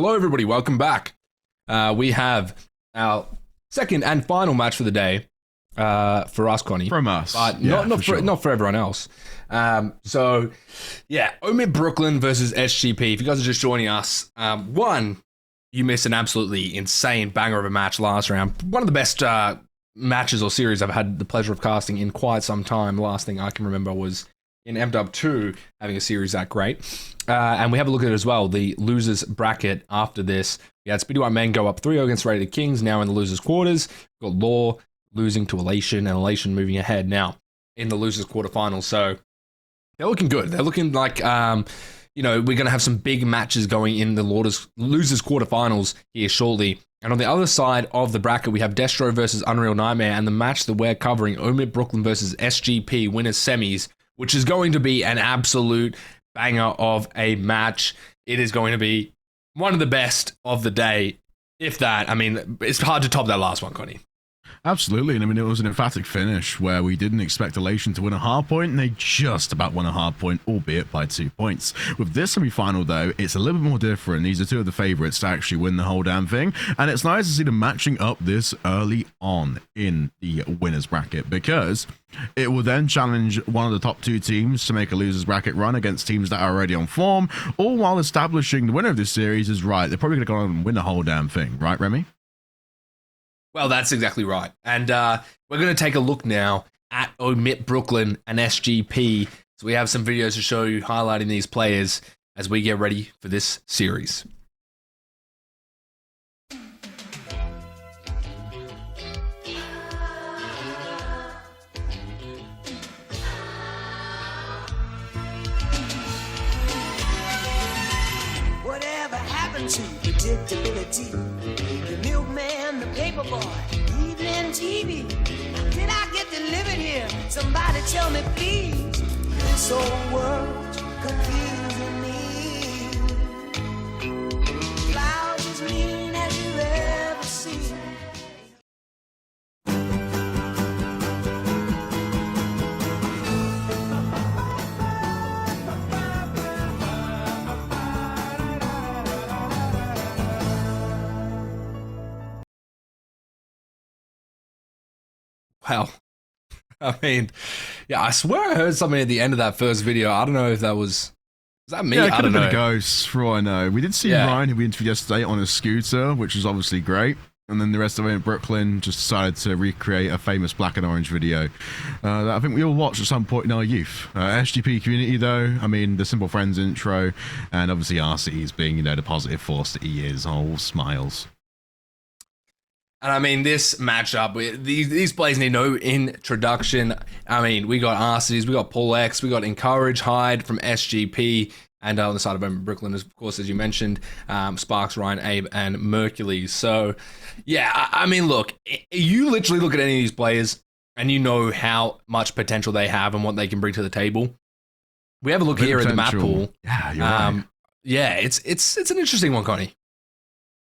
Hello, everybody. Welcome back. We have our second and final match for the day for us, Connie. From us. But Yeah, not for everyone else. So, yeah, OMiT Brooklyn versus SGP. If you guys are just joining us, one, you missed an absolutely insane banger of a match last round. One of the best matches or series I've had the pleasure of casting in quite some time. The last thing I can remember was in MW2 having a series that great. And we have a look at it as well, the losers bracket after this. We had Speedy White Men go up 3-0 against Rated Kings, now in the losers quarters. We've got Law losing to Elation, and Elation moving ahead now in the losers quarterfinals. So they're looking good. They're looking like, we're going to have some big matches going in the losers quarterfinals here shortly. And on the other side of the bracket, we have Destro versus Unreal Nightmare, and the match that we're covering, OMiT Brooklyn versus SGP winners semis, which is going to be an absolute banger of a match. It is going to be one of the best of the day, if that. I mean, it's hard to top that last one, Connie. Absolutely, and I mean, it was an emphatic finish where we didn't expect Elation to win a hard point, and they just about won a hard point, albeit by 2 points. With this semi-final, though, it's a little bit more different. These are two of the favorites to actually win the whole damn thing, and it's nice to see them matching up this early on in the winners bracket, because it will then challenge one of the top two teams to make a losers bracket run against teams that are already on form, all while establishing the winner of this series is right. They're probably going to go on and win the whole damn thing, right, Remy? Well, that's exactly right. And we're going to take a look now at OMiT Brooklyn and SGP. So we have some videos to show you highlighting these players as we get ready for this series. Whatever happened to predictability? The milkman, the paper boy, evening TV. Did I get delivered here? Somebody tell me, please. This whole world confusing me. Clouds as mean as you ever seen. Wow. I mean, yeah, I swear I heard something at the end of that first video. I don't know if that was that me? Yeah, it I could don't have been know. a ghost, for all I know. We did see Ryan, who we interviewed yesterday, on a scooter, which was obviously great. And then the rest of it in Brooklyn just decided to recreate a famous black and orange video that I think we all watched at some point in our youth. SGP community, though, I mean, the Simple Friends intro, and obviously RC's being, the positive force that he is, all smiles. And I mean, this matchup, these players need no introduction. I mean, we got RCs, we got Paul X, we got Encourage Hyde from SGP, and on the side of OMiT Brooklyn, of course, as you mentioned, Sparks, Ryan, Abe, and Mercules. So, yeah, I mean, look, you literally look at any of these players, and you know how much potential they have and what they can bring to the table. We have a look here at the map pool. Yeah, you're right. Yeah, it's an interesting one, Connie.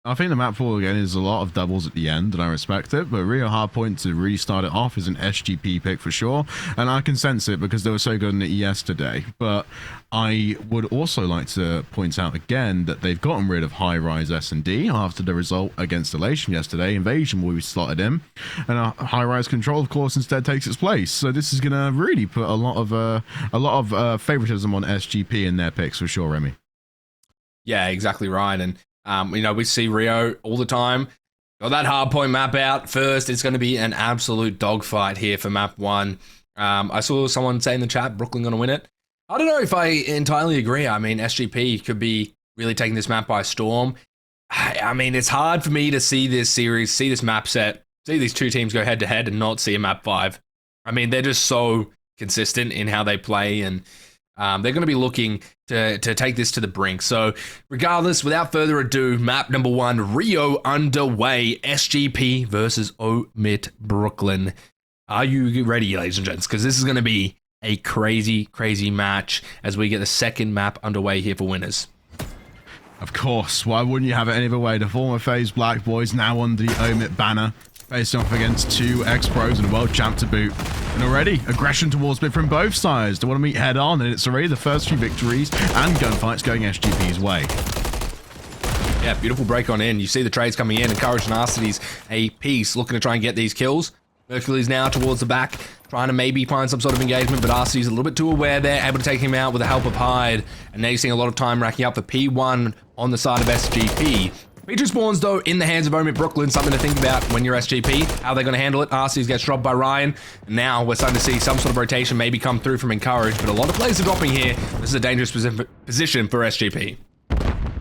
I think the map pool, again, is a lot of doubles at the end, and I respect it, but a real hard point to really start it off is an SGP pick for sure, and I can sense it because they were so good in it yesterday. But I would also like to point out again that they've gotten rid of High Rise S&D after the result against Elation yesterday. Invasion will be slotted in, and High Rise Control, of course, instead takes its place. So this is going to really put a lot of favoritism on SGP in their picks for sure, Remy. Yeah, exactly right. And we see Rio all the time. Got that hard point map out first. It's going to be an absolute dogfight here for map one. I saw someone say in the chat, Brooklyn going to win it. I don't know if I entirely agree. I mean, SGP could be really taking this map by storm. I mean, it's hard for me to see this series, see this map set, see these two teams go head to head and not see a map 5. I mean, they're just so consistent in how they play, and they're going to be looking to take this to the brink. So regardless, without further ado, map number 1, Rio underway. SGP versus OMiT Brooklyn. Are you ready, ladies and gents? Because this is going to be a crazy, crazy match as we get the second map underway here for winners. Of course, why wouldn't you have it any other way? The former FaZe Black Boys now under the OMiT banner, facing off against two ex-pros and a world champ to boot. And already, aggression towards mid from both sides. They want to meet head on, and it's already the first few victories and gunfights going SGP's way. Yeah, beautiful break on in. You see the trades coming in. Encourage and Arcity's a piece, looking to try and get these kills. Mercury's now towards the back, trying to maybe find some sort of engagement, but Arcity's a little bit too aware there, able to take him out with the help of Hyde. And now you're seeing a lot of time racking up for P1 on the side of SGP. P2 spawns, though, in the hands of OMiT Brooklyn. Something to think about when you're SGP. How they're going to handle it. Arcity's gets dropped by Ryan. And now we're starting to see some sort of rotation maybe come through from Encourage, but a lot of players are dropping here. This is a dangerous position for SGP.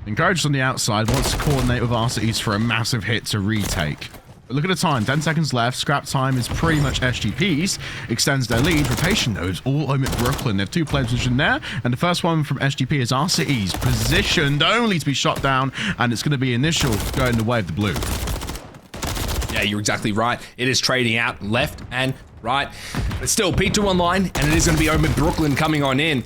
Encouraged on the outside, wants to coordinate with Arcity's for a massive hit to retake. But look at the time, 10 seconds left. Scrap time is pretty much SGP's. Extends their lead. Rotation, though, is all OMiT Brooklyn. They have 2 players positioned there. And the first one from SGP is Arcity's, positioned only to be shot down. And it's going to be initial going the way of the blue. Yeah, you're exactly right. It is trading out left and right. But still, P2 online, and it is going to be OMiT Brooklyn coming on in.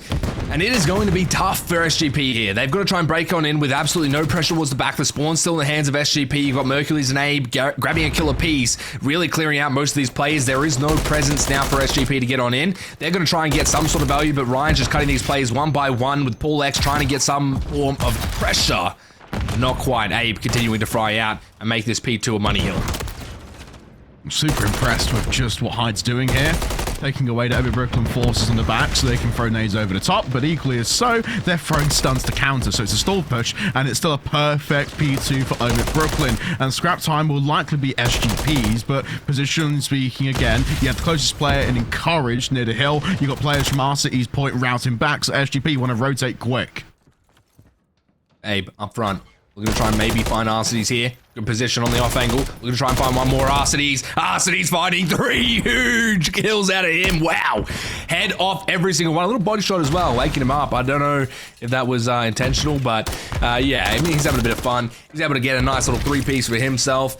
And it is going to be tough for SGP here. They've got to try and break on in with absolutely no pressure towards the back. The spawn's still in the hands of SGP. You've got Mercules and Abe grabbing a killer piece, really clearing out most of these players. There is no presence now for SGP to get on in. They're going to try and get some sort of value, but Ryan's just cutting these players one by one with Paul X trying to get some form of pressure. Not quite. Abe continuing to fry out and make this P2 a money hill. I'm super impressed with just what Hyde's doing here. Taking away the OMiT Brooklyn forces on the back so they can throw nades over the top, but equally as so, they're throwing stuns to counter, so it's a stall push, and it's still a perfect P2 for OMiT Brooklyn. And scrap time will likely be SGP's, but position speaking again, you have the closest player in Encourage near the hill. You got players from Arcity's point routing back, so SGP want to rotate quick. Abe, up front. We're going to try and maybe find Arcity's here. Good position on the off angle. We're going to try and find one more Arcity's. Arcity's finding 3 huge kills out of him. Wow. Head off every single one. A little body shot as well, waking him up. I don't know if that was intentional, but yeah, I mean, he's having a bit of fun. He's able to get a nice little 3-piece for himself.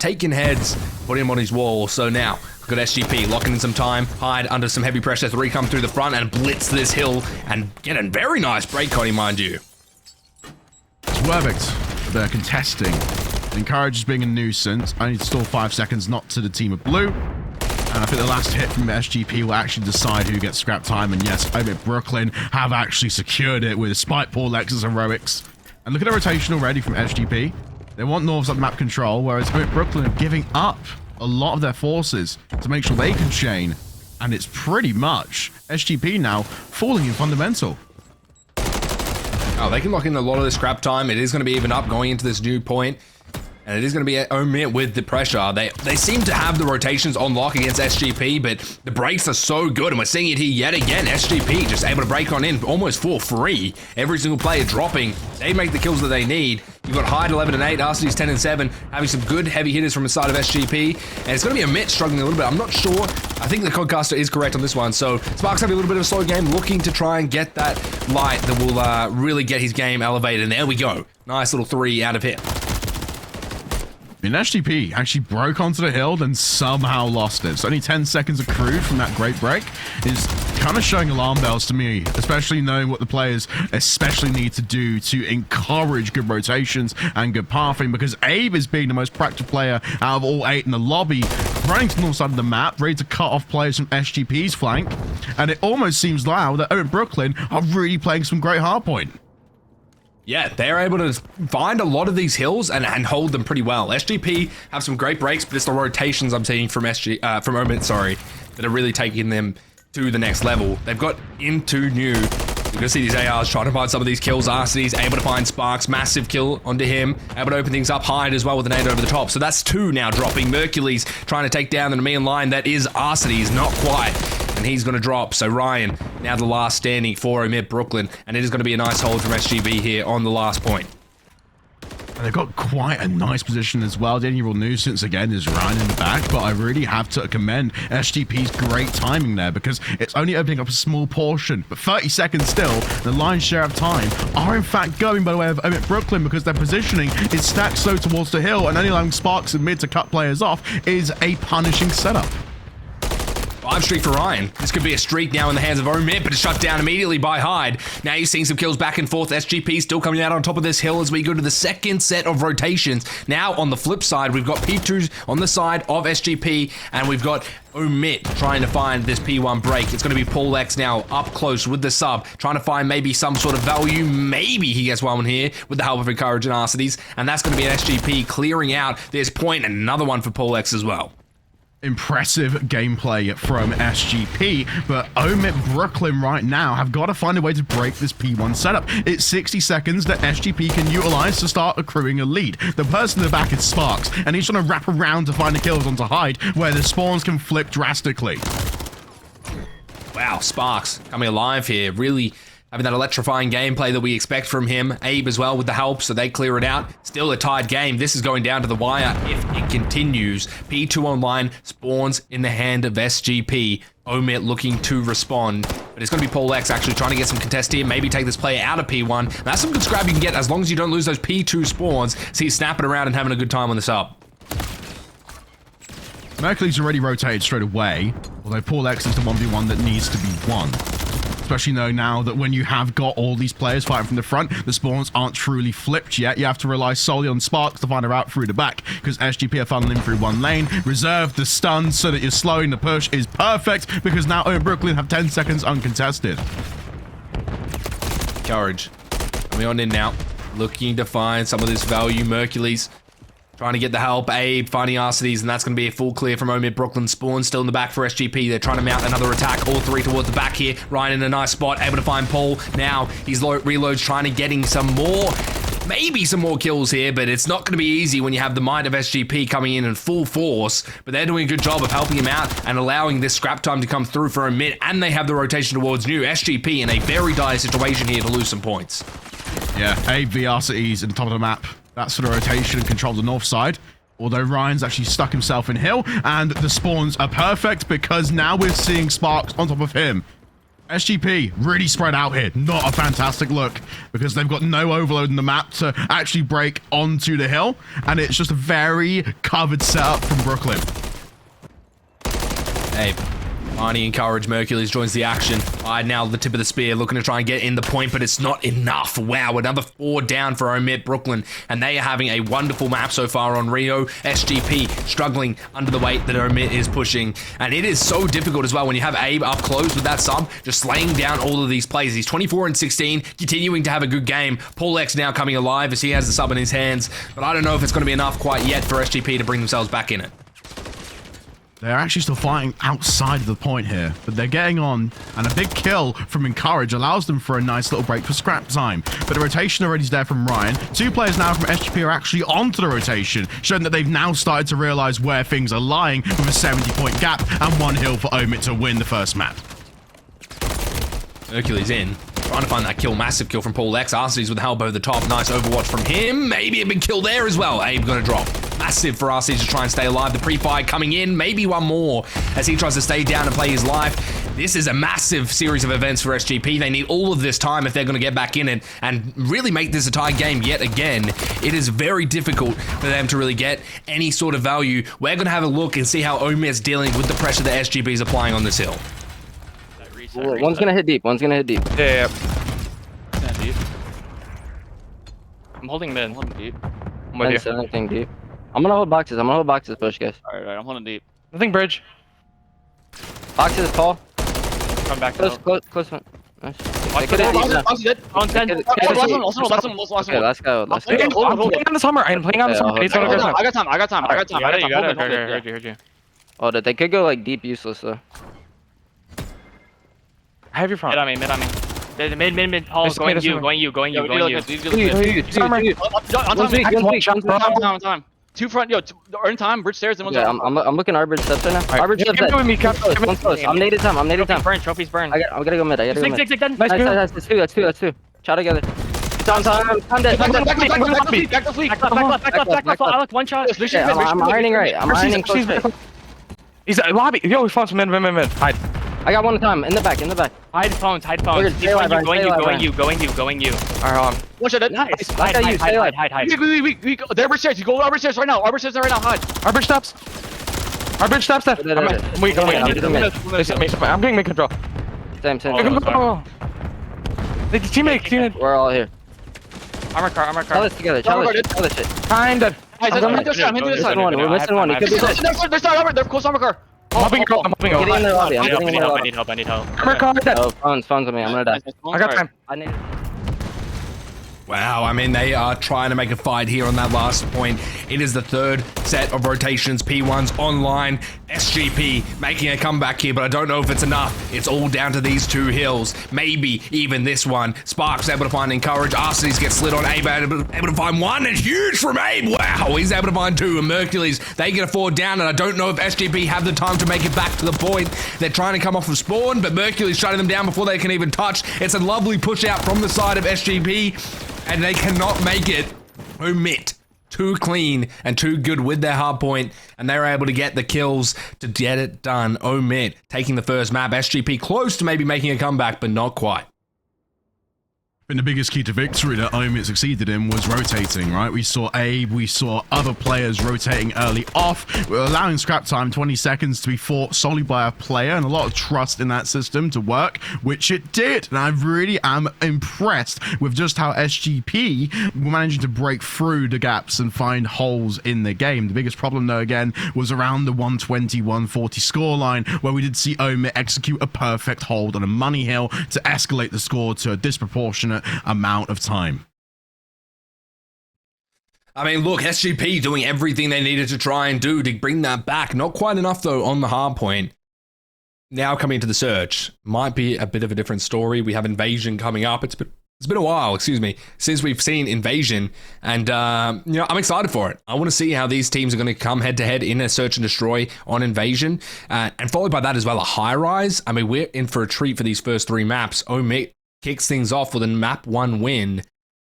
Taking heads, putting him on his wall. So now, we've got SGP locking in some time. Hyde under some heavy pressure. 3 come through the front and blitz this hill and get a very nice break on him, mind you. Perfect. They're contesting. Encourage is being a nuisance. I need to stall 5 seconds, not to the team of blue. And I think the last hit from SGP will actually decide who gets scrap time. And yes, OMiT Brooklyn have actually secured it with despite Paul X's heroics. And look at the rotation already from SGP. They want north side map control, whereas OMiT Brooklyn are giving up a lot of their forces to make sure they can chain. And it's pretty much SGP now falling in fundamental. Oh, they can lock in a lot of the scrap time. It is going to be even up going into this new point. And it is going to be OMiT with the pressure. They seem to have the rotations on lock against SGP, but the breaks are so good. And we're seeing it here yet again. SGP just able to break on in almost for free. Every single player dropping. They make the kills that they need. You've got Hyde 11 and 8, Arcity's 10 and 7, having some good heavy hitters from the side of SGP. And it's going to be OMiT struggling a little bit. I'm not sure. I think the Codcaster is correct on this one. So Sparks having a little bit of a slow game, looking to try and get that light that will really get his game elevated. And there we go. Nice little 3 out of hit. I mean, SGP actually broke onto the hill, then somehow lost it. So only 10 seconds accrued from that great break is kind of showing alarm bells to me, especially knowing what the players especially need to do to encourage good rotations and good pathing, because Abe is being the most practical player out of all 8 in the lobby, running to the north side of the map, ready to cut off players from SGP's flank. And it almost seems now that OMiT Brooklyn are really playing some great hardpoint. Yeah, they're able to find a lot of these hills and hold them pretty well. SGP have some great breaks, but it's the rotations I'm seeing from OMiT, that are really taking them to the next level. They've got into new. You're going to see these ARs trying to find some of these kills. Arcity's able to find Sparks, massive kill onto him. Able to open things up, Hyde as well with an 8 over the top. So that's 2 now dropping. Mercules trying to take down the main line. That is Arcity's, not quite. And he's going to drop. So Ryan, now the last standing for OMiT Brooklyn. And it is going to be a nice hold from SGP here on the last point. And they've got quite a nice position as well. The only real nuisance again is Ryan in the back, but I really have to commend SGP's great timing there, because it's only opening up a small portion, but 30 seconds still, the lion's share of time are in fact going by the way of OMiT Brooklyn, because their positioning is stacked so towards the hill, and only allowing Sparks in mid to cut players off is a punishing setup. 5 streak for Ryan. This could be a streak now in the hands of OMiT, but it's shut down immediately by Hyde. Now you're seeing some kills back and forth. SGP still coming out on top of this hill as we go to the second set of rotations. Now on the flip side, we've got P2s on the side of SGP, and we've got OMiT trying to find this P1 break. It's going to be Paul X now up close with the sub, trying to find maybe some sort of value. Maybe he gets one here with the help of Encourage and Arcides, and that's going to be an SGP clearing out this point, and another one for Paul X as well. Impressive gameplay from SGP, but OMiT Brooklyn right now have got to find a way to break this P1 setup. It's 60 seconds that SGP can utilize to start accruing a lead. The person in the back is Sparks, and he's trying to wrap around to find the kills onto Hyde, where the spawns can flip drastically. Wow, Sparks coming alive here, really having that electrifying gameplay that we expect from him. Abe as well with the help, so they clear it out. Still a tied game. This is going down to the wire if it continues. P2 online spawns in the hand of SGP. OMiT looking to respond, but it's going to be Paul X actually trying to get some contest here, maybe take this player out of P1. That's some good scrap you can get as long as you don't lose those P2 spawns. So he's snapping around and having a good time on this up. Mercury's already rotated straight away, although Paul X is the 1v1 that needs to be won. Especially knowing now that when you have got all these players fighting from the front, the spawns aren't truly flipped yet. You have to rely solely on Sparks to find a route through the back, because SGP are funneling through one lane. Reserve the stun so that you're slowing the push is perfect, because now OMiT Brooklyn have 10 seconds uncontested. Courage coming on in now, looking to find some of this value. Mercules trying to get the help. Abe finding Arcides, and that's going to be a full clear from OMiT Brooklyn. Spawn still in the back for SGP. They're trying to mount another attack, all three towards the back here. Ryan in a nice spot, able to find Paul. Now he's reloads, trying to getting some more, maybe some more kills here, but it's not going to be easy when you have the might of SGP coming in full force. But they're doing a good job of helping him out and allowing this scrap time to come through for OMiT, and they have the rotation towards new. SGP in a very dire situation here to lose some points. Yeah, Abe v Arcides in the top of the map. That sort of rotation and control the north side. Although Ryan's actually stuck himself in hill, and the spawns are perfect because now we're seeing Sparks on top of him. SGP really spread out here. Not a fantastic look because they've got no overload in the map to actually break onto the hill, and it's just a very covered setup from Brooklyn. Hey, Arnie Encourage Mercules joins the action. Now the tip of the spear, looking to try and get in the point, but it's not enough. Wow, another 4 down for OMiT Brooklyn, and they are having a wonderful map so far on Rio. SGP struggling under the weight that OMiT is pushing, and it is so difficult as well when you have Abe up close with that sub, just slaying down all of these players. He's 24 and 16, continuing to have a good game. Paul X now coming alive as he has the sub in his hands, but I don't know if it's going to be enough quite yet for SGP to bring themselves back in it. They're actually still fighting outside of the point here, but they're getting on, and a big kill from Encourage allows them for a nice little break for scrap time. But the rotation already is there from Ryan. 2 players now from SGP are actually onto the rotation, showing that they've now started to realize where things are lying with a 70-point gap and 1 hill for OMiT to win the first map. Hercules in, trying to find that kill, massive kill from Paul X. Arcides with the help over the top, nice overwatch from him. Maybe a big kill there as well. Abe gonna drop. Massive for Arcides to try and stay alive. The pre-fire coming in, maybe one more as he tries to stay down and play his life. This is a massive series of events for SGP. They need all of this time if they're gonna get back in it and really make this a tie game yet again. It is very difficult for them to really get any sort of value. We're gonna have a look and see how OMiT's dealing with the pressure that SGP is applying on this hill. One's gonna hit deep. One's gonna hit deep. Yeah. Deep. I'm holding mid. I'm holding deep. I'm with you. Anything deep. I'm gonna hold boxes. I'm gonna hold boxes. Push, guys. Alright, I'm holding deep. Nothing bridge. Boxes, tall. Come back. Close one. Nice. Okay, let's go. Let's go. I'm playing on the summer. I'm playing on the summer. I got time. I got time. You got it. Heard you. Oh, they could go like deep useless though. I have your front. Mid on me. Mid. Paul, going you. On time. 2 front, earn time, bridge stairs, and one's yeah, I'm looking Arbor steps right now. Arbor steps dead. One's close. I'm naded time. Trophies burn. I gotta go mid. Nice. That's two. Chow together. Time. Back to fleet. I look one shot. I'm ironing right. I'm ironing close right. He's lobby. Yo, he fought some mid. Hide. I got one time in the back. Hide phones. Going you. Alright, one shot. Nice. Hide. They're bridge stairs. You go Arbor stairs right now. Hide. Arbor steps. I'm getting mid control. Same. Teammate. We're all here. Armor car. Tell us together. Tell us shit. Kinda. We're missing one. He could be close. They're close armor car. I'm hopping over. I'm hopping over. Getting in the lobby. I'm I getting in need the help, I lobby. need help, I need help. Come on, dead. Oh, phone's on me. I'm gonna die. I got time. I need. Wow, I mean, they are trying to make a fight here on that last point. It is the third set of rotations. P1's online. SGP making a comeback here, but I don't know if it's enough. It's all down to these two hills. Maybe even this one. Sparks able to find Encourage. Arsenes gets slid on Abe, able to find one, and huge from Abe. Wow, he's able to find two. And Mercules, they get a 4 down, and I don't know if SGP have the time to make it back to the point. They're trying to come off of spawn, but Mercules shutting them down before they can even touch. It's a lovely push out from the side of SGP. And they cannot make it. OMiT, too clean and too good with their hard point, and they're able to get the kills to get it done. OMiT taking the first map. SGP close to maybe making a comeback, but not quite. And the biggest key to victory that OMiT succeeded in was rotating, right? We saw Abe, we saw other players rotating early off, allowing scrap time 20 seconds to be fought solely by a player, and a lot of trust in that system to work, which it did. And I really am impressed with just how SGP were managing to break through the gaps and find holes in the game. The biggest problem, though, again, was around the 120-140 scoreline, where we did see OMiT execute a perfect hold on a money hill to escalate the score to a disproportionate amount of time. I mean, look, SGP doing everything they needed to try and do to bring that back. Not quite enough, though, on the hard point. Now coming into the Surge. Might be a bit of a different story. We have Invasion coming up. It's been a while, excuse me, since we've seen Invasion. And, you know, I'm excited for it. I want to see how these teams are going to come head-to-head in a Search and Destroy on Invasion. And followed by that as well, a High Rise. I mean, we're in for a treat for these first 3 maps. OMiT kicks things off with a map 1 win.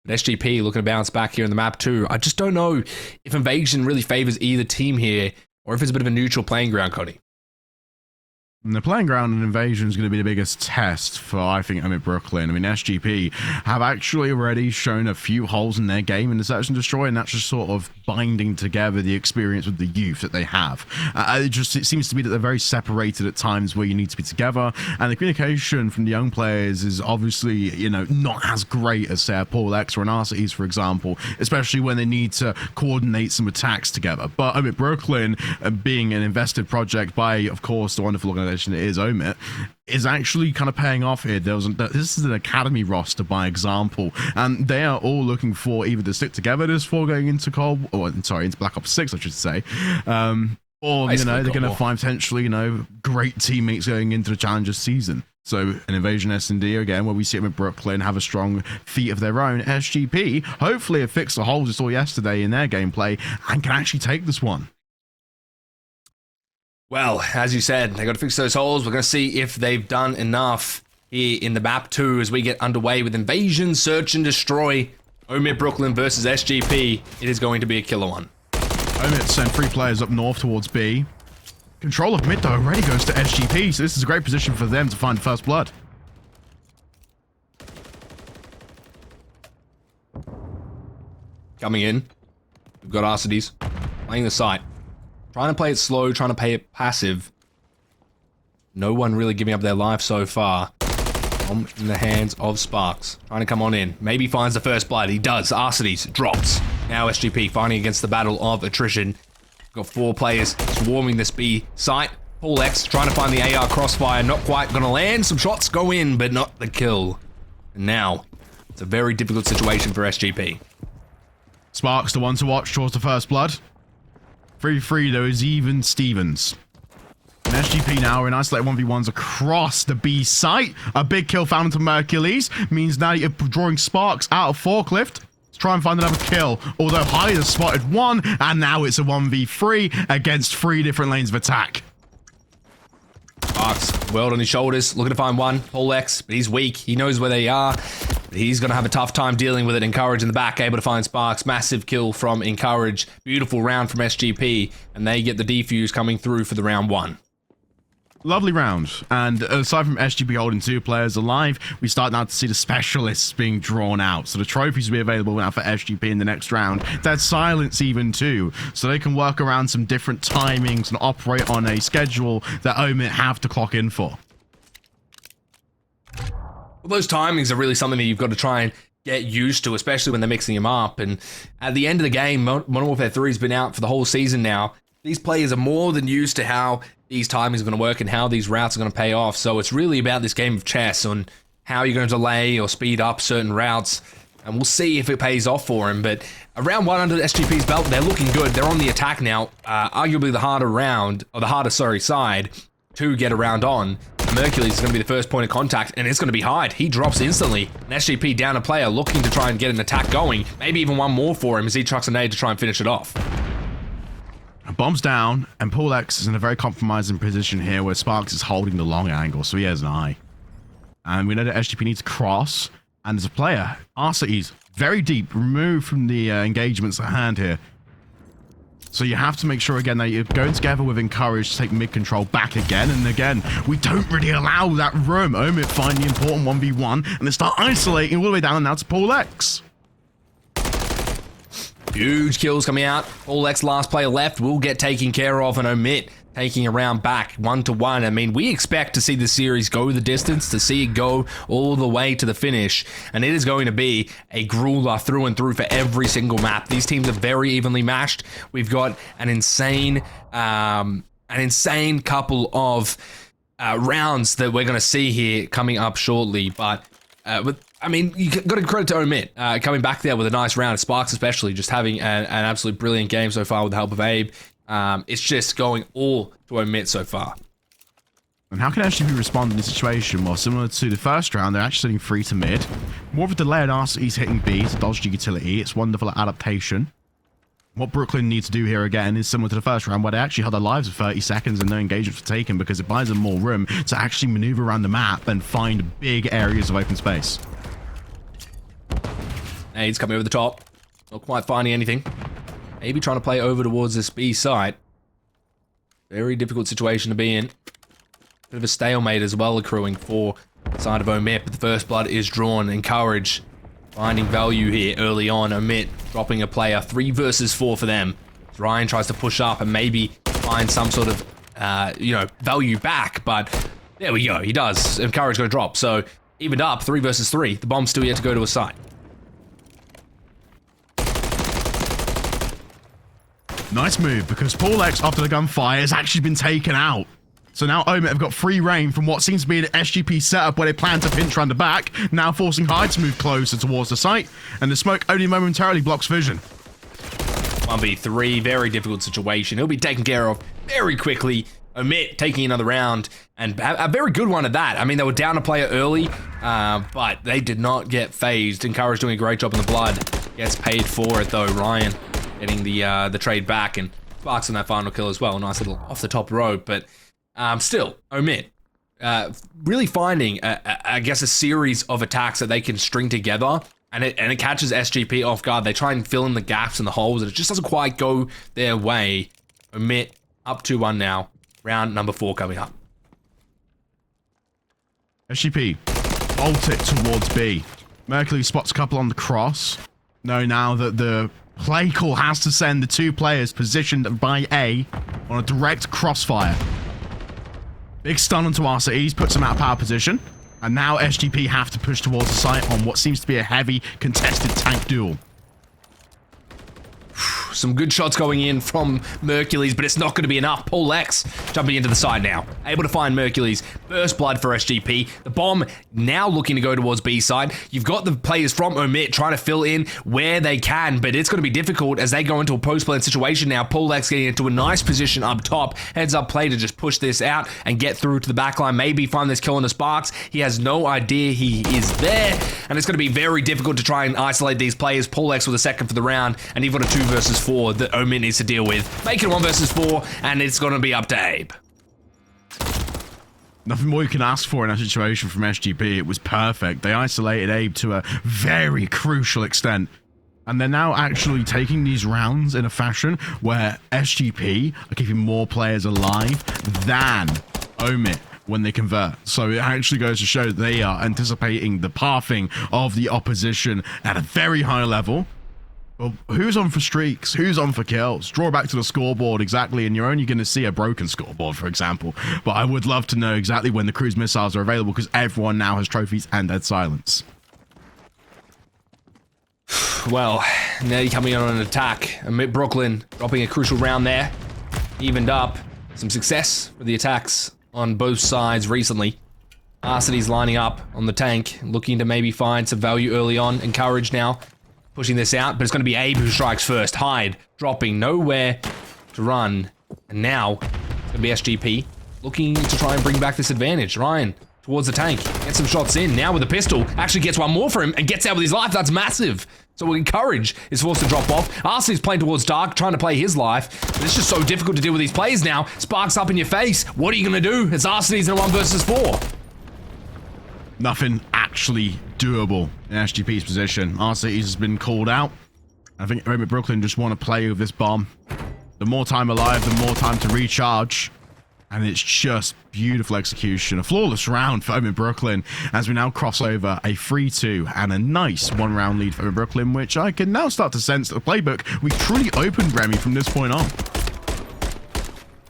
But SGP looking to bounce back here in the map 2. I just don't know if Invasion really favors either team here, or if it's a bit of a neutral playing ground, Cody. And the playing ground and Invasion is going to be the biggest test for, I think, OMiT Brooklyn. I mean, SGP have actually already shown a few holes in their game in the Search and Destroy, and that's just sort of binding together the experience with the youth that they have. It seems to be that they're very separated at times where you need to be together, and the communication from the young players is obviously, you know, not as great as, say, Paul X or an Arceus, for example, especially when they need to coordinate some attacks together. But OMiT Brooklyn, being an invested project by, of course, the wonderful organization that is OMiT, is actually kind of paying off here. This is an academy roster, by example, and they are all looking for either to stick together this for going into into Black Ops 6, I should say, or, you know, they're going to find potentially, you know, great teammates going into the Challengers season. So an Invasion S&D again, where we see them in Brooklyn have a strong feat of their own. SGP hopefully have fixed the holes we saw yesterday in their gameplay and can actually take this one. Well, as you said, they got to fix those holes. We're going to see if they've done enough here in the map 2 as we get underway with Invasion, Search and Destroy. OMiT Brooklyn versus SGP. It is going to be a killer one. OMiT sent 3 players up north towards B. Control of mid, though, already goes to SGP, so this is a great position for them to find first blood. Coming in. We've got Arcedes playing the site. Trying to play it slow, trying to play it passive. No one really giving up their life so far. In the hands of Sparks. Trying to come on in. Maybe finds the first blood. He does. Arcedes drops. Now SGP fighting against the battle of attrition. Got 4 players swarming this B site. Paul X trying to find the AR crossfire. Not quite gonna land. Some shots go in, but not the kill. And now, it's a very difficult situation for SGP. Sparks, the one to watch, draws the first blood. 3-3 though is even Stevens. And SGP now are in isolated 1v1s across the B site. A big kill found into Mercules means now you're drawing Sparks out of Forklift. Let's try and find another kill. Although Hyde has spotted 1, and now it's a 1v3 against 3 different lanes of attack. Sparks, world on his shoulders, looking to find one. Paul X, but he's weak. He knows where they are. He's going to have a tough time dealing with it. Encourage in the back, able to find Sparks. Massive kill from Encourage. Beautiful round from SGP. And they get the defuse coming through for the round 1. Lovely round. And aside from SGP holding 2 players alive, we start now to see the specialists being drawn out. So the trophies will be available now for SGP in the next round. There's silence even too. So they can work around some different timings and operate on a schedule that OMiT have to clock in for. Well, those timings are really something that you've got to try and get used to, especially when they're mixing them up. And at the end of the game, Modern Warfare 3 has been out for the whole season now. These players are more than used to how these timings are going to work and how these routes are going to pay off. So it's really about this game of chess on how you're going to delay or speed up certain routes. And we'll see if it pays off for him. But around 1 under SGP's belt, they're looking good. They're on the attack now. Arguably the harder round, or the harder, side to get around on. Mercules is going to be the first point of contact, and it's going to be Hyde. He drops instantly. An SGP down a player looking to try and get an attack going. Maybe even one more for him as he chucks a nade to try and finish it off. Bomb's down, and Paul X is in a very compromising position here where Sparks is holding the long angle, so he has an eye. And we know that SGP needs to cross, and as a player, Arceus very deep, removed from the engagements at hand here. So you have to make sure again that you're going together with Encourage to take mid-control back again, and again, we don't really allow that room. OMiT find the important 1v1, and they start isolating all the way down and now to Paul X. Huge kills coming out. Paul X, last player left, will get taken care of, and OMiT taking a round back 1-1. I mean, we expect to see the series go the distance, to see it go all the way to the finish, and it is going to be a grueler through and through for every single map. These teams are very evenly matched. We've got an insane couple of rounds that we're going to see here coming up shortly, but I mean, you got to credit to OMiT coming back there with a nice round. Sparks especially just having an absolute brilliant game so far with the help of Abe. It's just going all to OMiT so far. And how can SGP respond in this situation? Well, similar to the first round, they're actually sitting 3 to mid. More of a delay on Arceus hitting B to dodge the utility. It's wonderful adaptation. What Brooklyn needs to do here again is similar to the first round, where they actually held their lives for 30 seconds and no engagements were taken, because it buys them more room to actually maneuver around the map and find big areas of open space. Nades coming over the top. Not quite finding anything. Maybe trying to play over towards this B site. Very difficult situation to be in. Bit of a stalemate as well accruing for the side of OMiT, but the first blood is drawn. Encourage finding value here early on. OMiT dropping a player. 3 versus 4 for them. Ryan tries to push up and maybe find some sort of, value back, but there we go. He does. Encourage going to drop. So evened up, 3 versus 3. The bomb's still yet to go to a site. Nice move, because Paul X, after the gunfire, has actually been taken out. So now OMiT have got free reign from what seems to be an SGP setup where they plan to pinch around the back, now forcing Hyde to move closer towards the site, and the smoke only momentarily blocks vision. 1v3, very difficult situation. He'll be taken care of very quickly. OMiT taking another round, and a very good one at that. I mean, they were down a player early, but they did not get phased. Encourage doing a great job in the blood. Gets paid for it, though. Ryan getting the trade back, and Sparks on that final kill as well. Nice little off the top road, but still, OMiT really finding, I guess, a series of attacks that they can string together, and it catches SGP off guard. They try and fill in the gaps and the holes, and it just doesn't quite go their way. OMiT up 2-1 now. Round number 4 coming up. SGP bolt it towards B. Mercury spots a couple on the cross. No, now that the play call has to send the 2 players positioned by A on a direct crossfire. Big stun onto Arceus, puts him out of power position. And now SGP have to push towards the site on what seems to be a heavy contested tank duel. Some good shots going in from Mercules, but it's not going to be enough. Paul X jumping into the side now. Able to find Mercules. Burst blood for SGP. The bomb now looking to go towards B side. You've got the players from OMiT trying to fill in where they can, but it's going to be difficult as they go into a post-plant situation now. Paul X getting into a nice position up top. Heads up play to just push this out and get through to the backline. Maybe find this kill on the Sparks. He has no idea he is there, and it's going to be very difficult to try and isolate these players. Paul X with a second for the round, and you've got a 2 versus 4 that OMiT needs to deal with. Make it 1 versus 4, and it's going to be up to Abe. Nothing more you can ask for in that situation from SGP. It was perfect. They isolated Abe to a very crucial extent. And they're now actually taking these rounds in a fashion where SGP are keeping more players alive than OMiT when they convert. So it actually goes to show that they are anticipating the pathing of the opposition at a very high level. Well, who's on for streaks? Who's on for kills? Draw back to the scoreboard exactly, and you're only going to see a broken scoreboard, for example. But I would love to know exactly when the cruise missiles are available, because everyone now has trophies and dead silence. Well, now you're coming on an attack. OMiT Brooklyn dropping a crucial round there. Evened up. some success for the attacks on both sides recently. Arsety's lining up on the tank, looking to maybe find some value early on. Encourage now, pushing this out, but it's going to be Abe who strikes first. Hyde dropping nowhere to run. And now, it's going to be SGP looking to try and bring back this advantage. Ryan towards the tank, gets some shots in. Now with the pistol, actually gets one more for him and gets out with his life. That's massive. So Encourage is forced to drop off. Arsety's playing towards Dark, trying to play his life. But it's just so difficult to deal with these plays now. Sparks up in your face. What are you going to do? It's Arsety's in a 1 versus 4. Nothing actually doable in SGP's position. Arsety's has been called out. I think OMiT Brooklyn just want to play with this bomb. The more time alive, the more time to recharge. And it's just beautiful execution. A flawless round for OMiT Brooklyn as we now cross over a 3-2 and a nice 1-round lead for OMiT Brooklyn, which I can now start to sense that the playbook, we truly opened Remy from this point on.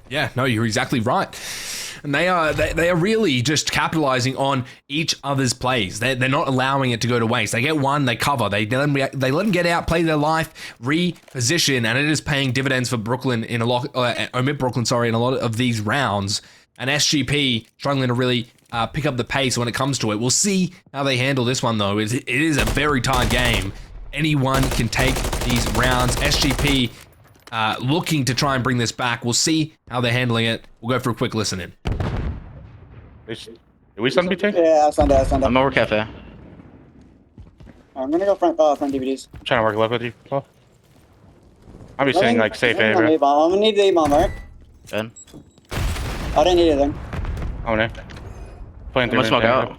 Yeah, no, you're exactly right. And they are really just capitalizing on each other's plays. They're not allowing it to go to waste. They get one, they cover. They let them get out, play their life, reposition, and it is paying dividends for Brooklyn in a lot. OMiT Brooklyn, sorry, in a lot of these rounds. And SGP struggling to really pick up the pace when it comes to it. We'll see how they handle this one though. It is a very tight game. Anyone can take these rounds. SGP. Looking to try and bring this back. We'll see how they're handling it. We'll go for a quick listen in. Did we stun BT? Yeah, I stunned it. I'm over cafe. I'm gonna go front DVDs. I'm trying to work left with you, Paul. I'm just saying, like, safe A, bro. I'm gonna need the bomb, right? Good. I didn't need anything. I'm in there. Playing I'm gonna smoke out.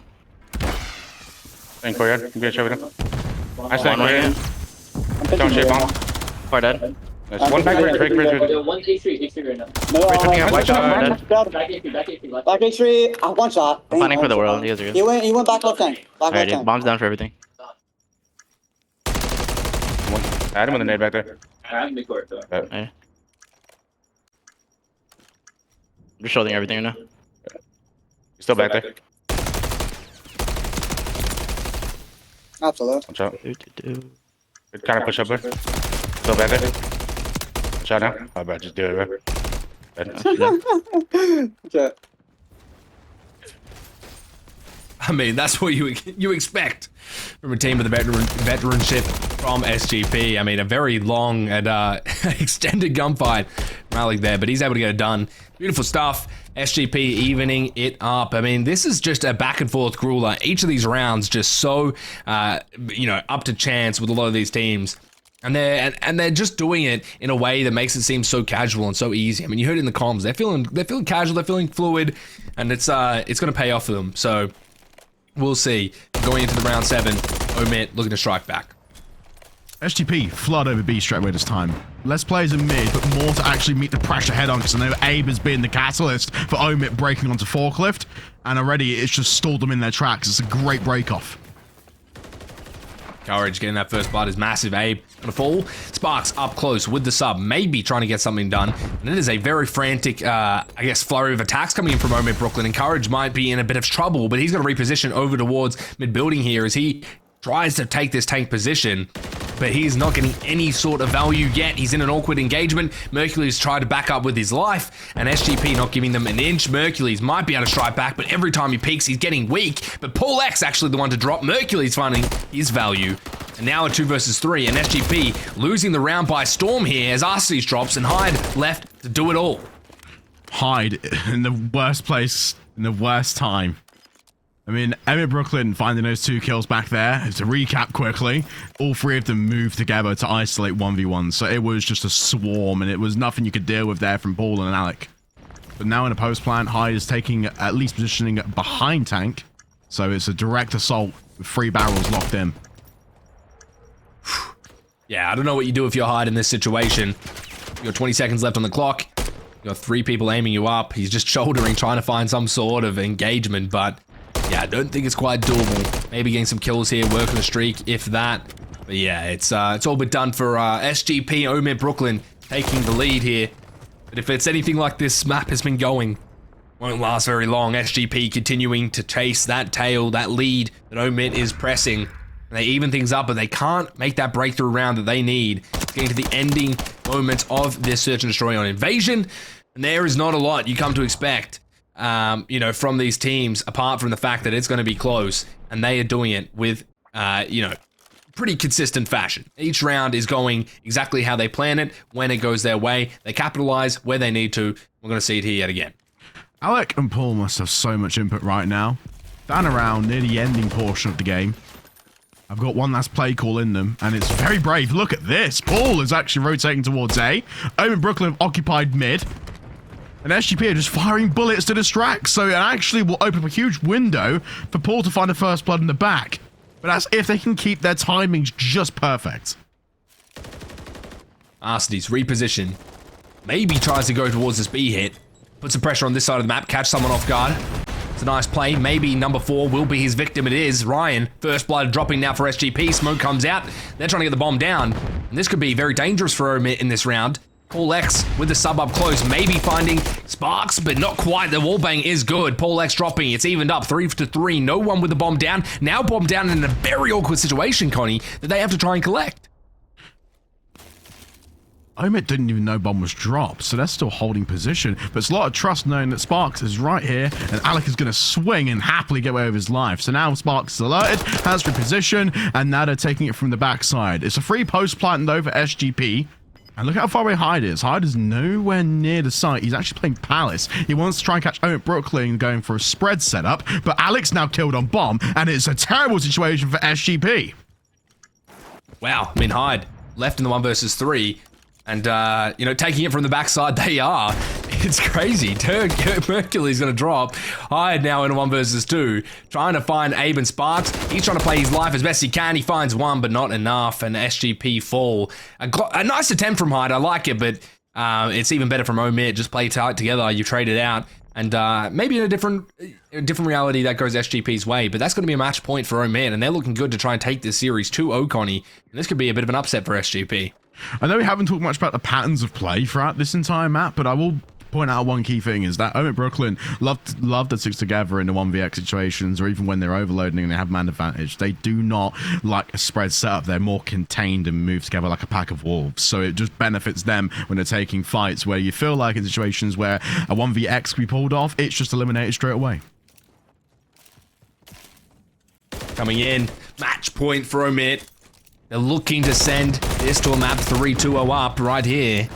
Playing courtyard. I'm gonna show it. I stand One courtyard. I'm Don't shit bomb. Far dead. There's one back bridge, break bridge. One H3 right now. No, White shot. back H3, one shot. I'm planning for the world. You guys are good. He went back left tank. Back Alright, left dude. tank. Bombs down for everything. I had him with the nade back there. I'm mid-court though. I'm just shielding everything right now. He's still back there. Absolutely. Watch out. Good kind of push up there. Still back there. Shot now. Oh, bro, just do it, bro. Okay. I mean, that's what you expect from a team with a veteranship from SGP. I mean, a very long and extended gunfight rally there, but he's able to get it done. Beautiful stuff. SGP evening it up. I mean, this is just a back and forth grueler. Each of these rounds just so, up to chance with a lot of these teams. And they're just doing it in a way that makes it seem so casual and so easy. I mean, you heard it in the comms. They're feeling casual. They're feeling fluid, and it's going to pay off for them. So we'll see. Going into the round 7, OMiT looking to strike back. SGP flood over B straight away this time. Less players in mid, but more to actually meet the pressure head on, because I know Abe has been the catalyst for OMiT breaking onto Forklift, and already it's just stalled them in their tracks. It's a great break off. Courage getting that first blood is massive. Abe gonna fall. Sparks up close with the sub, maybe trying to get something done. And it is a very frantic, flurry of attacks coming in from OMiT Brooklyn. And Courage might be in a bit of trouble, but he's gonna reposition over towards mid-building here as he tries to take this tank position. But he's not getting any sort of value yet. He's in an awkward engagement. Mercules tried to back up with his life, and SGP not giving them an inch. Mercules might be able to strike back, but every time he peeks, he's getting weak. But Paul X actually the one to drop. Mercules finding his value. And now a 2 versus 3, and SGP losing the round by storm here as Arsety's drops and Hyde left to do it all. Hyde in the worst place, in the worst time. I mean, OMiT Brooklyn finding those 2 kills back there. To recap quickly, all 3 of them moved together to isolate 1v1. So it was just a swarm, and it was nothing you could deal with there from Paul and Alec. But now in a post plant, Hyde is taking at least positioning behind tank. So it's a direct assault with 3 barrels locked in. Yeah, I don't know what you do if you're Hyde in this situation. You got 20 seconds left on the clock. You got 3 people aiming you up. He's just shouldering, trying to find some sort of engagement, but yeah, I don't think it's quite doable. Maybe getting some kills here, working a streak, if that. But yeah, it's all but done for SGP. OMiT Brooklyn taking the lead here. But if it's anything like this map has been going, won't last very long. SGP continuing to chase that tail, that lead that OMiT is pressing. And they even things up, but they can't make that breakthrough round that they need. It's getting to the ending moments of this search and destroy on Invasion. And there is not a lot you come to expect, you know, from these teams, apart from the fact that it's going to be close, and they are doing it with, you know, pretty consistent fashion. Each round is going exactly how they plan it. When it goes their way, they capitalize where they need to. We're going to see it here yet again. Alec and Paul must have so much input right now. Down around near the ending portion of the game. I've got one last play call in them, and it's very brave. Look at this. Paul is actually rotating towards A. OMiT Brooklyn have occupied mid. And SGP are just firing bullets to distract, so it actually will open up a huge window for Paul to find the first blood in the back. But that's if they can keep their timings just perfect. Arseny's reposition. Maybe tries to go towards this B hit. Put some pressure on this side of the map, catch someone off guard. It's a nice play. Maybe number 4 will be his victim. It is Ryan. First blood dropping now for SGP. Smoke comes out. They're trying to get the bomb down. And this could be very dangerous for OMiT in this round. Paul X with the sub up close. Maybe finding sparks, but not quite. The wallbang is good. Paul X dropping. It's evened up 3-3. No one with the bomb down. Now bomb down in a very awkward situation, Connie, that they have to try and collect. OMiT didn't even know bomb was dropped, so they're still holding position. But it's a lot of trust knowing that Sparks is right here, and Alec is going to swing and happily get away with his life. So now Sparks is alerted, has reposition, and now they're taking it from the backside. It's a free post plant though for SGP. And look how far away Hyde is. Hyde is nowhere near the site. He's actually playing Palace. He wants to try and catch OMiT Brooklyn going for a spread setup, but Alec's now killed on bomb, and it's a terrible situation for SGP. Wow, I mean, Hyde left in the 1 versus 3. And, you know, taking it from the backside, they are. It's crazy. Mercury's going to drop. Hyde now in a 1 versus 2. Trying to find Abe and Sparks. He's trying to play his life as best he can. He finds one, but not enough. And SGP fall. A nice attempt from Hyde. I like it, but it's even better from OMiT. Just play tight together. You trade it out. And maybe in a different reality that goes SGP's way. But that's going to be a match point for OMiT. And they're looking good to try and take this series to O'Connie. And this could be a bit of an upset for SGP. I know we haven't talked much about the patterns of play throughout this entire map, but I will point out one key thing is that OMiT Brooklyn love to stick together in the 1vx situations, or even when they're overloading and they have man advantage. They do not like a spread setup. They're more contained and move together like a pack of wolves. So it just benefits them when they're taking fights where you feel like in situations where a 1vx can be pulled off, it's just eliminated straight away. Coming in, match point for OMiT. They're looking to send this to a map 3-2-0 up right here.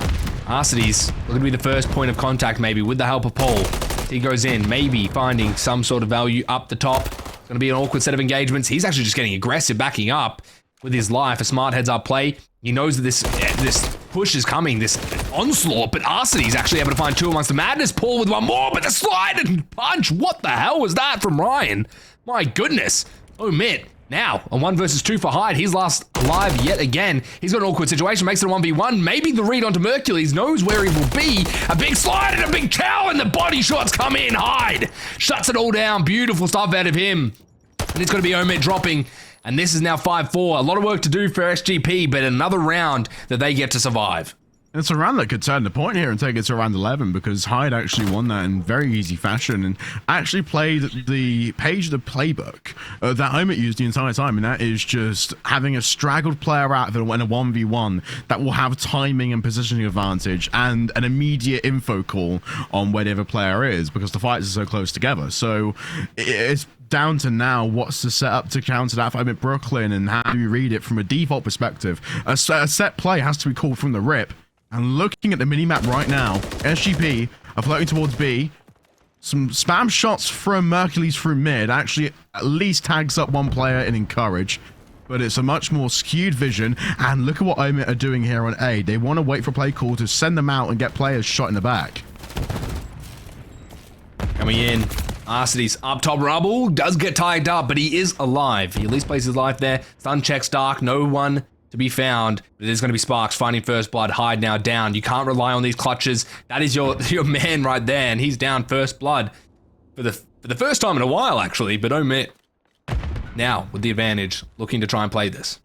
Arseny's looking to be the first point of contact maybe with the help of Paul. He goes in, maybe finding some sort of value up the top. It's going to be an awkward set of engagements. He's actually just getting aggressive, backing up with his life. A smart heads up play. He knows that this push is coming, this onslaught, but Arseny's actually able to find 2 amongst the madness. Paul with one more, but the slide and punch. What the hell was that from Ryan? My goodness. OMiT. Now, a 1 versus 2 for Hyde. He's last alive yet again. He's got an awkward situation, makes it a 1v1. Maybe the read onto Mercules, knows where he will be. A big slide and a big cow, and the body shots come in. Hyde shuts it all down. Beautiful stuff out of him. And it's going to be OMiT dropping. And this is now 5-4. A lot of work to do for SGP, but another round that they get to survive. It's a round that could turn the point here and take it to around 11, because Hyde actually won that in very easy fashion and actually played the page of the playbook that OMiT used the entire time, and that is just having a straggled player out in a 1v1 that will have timing and positioning advantage and an immediate info call on where the other player is, because the fights are so close together. So it's down to now what's the setup to counter that for OMiT Brooklyn, and how do you read it from a default perspective. A set play has to be called from the rip. And looking at the minimap right now, SGP are floating towards B. Some spam shots from Mercules through mid actually at least tags up one player in Encourage. But it's a much more skewed vision. And look at what OMiT are doing here on A. They want to wait for play call to send them out and get players shot in the back. Coming in, Arseny's up top rubble. Does get tied up, but he is alive. He at least plays his life there. Stun checks dark. No one to be found, but there's going to be Sparks finding first blood. Hyde now down. You can't rely on these clutches. That is your man right there, and he's down first blood for the first time in a while, actually. But OMiT now with the advantage, looking to try and play this.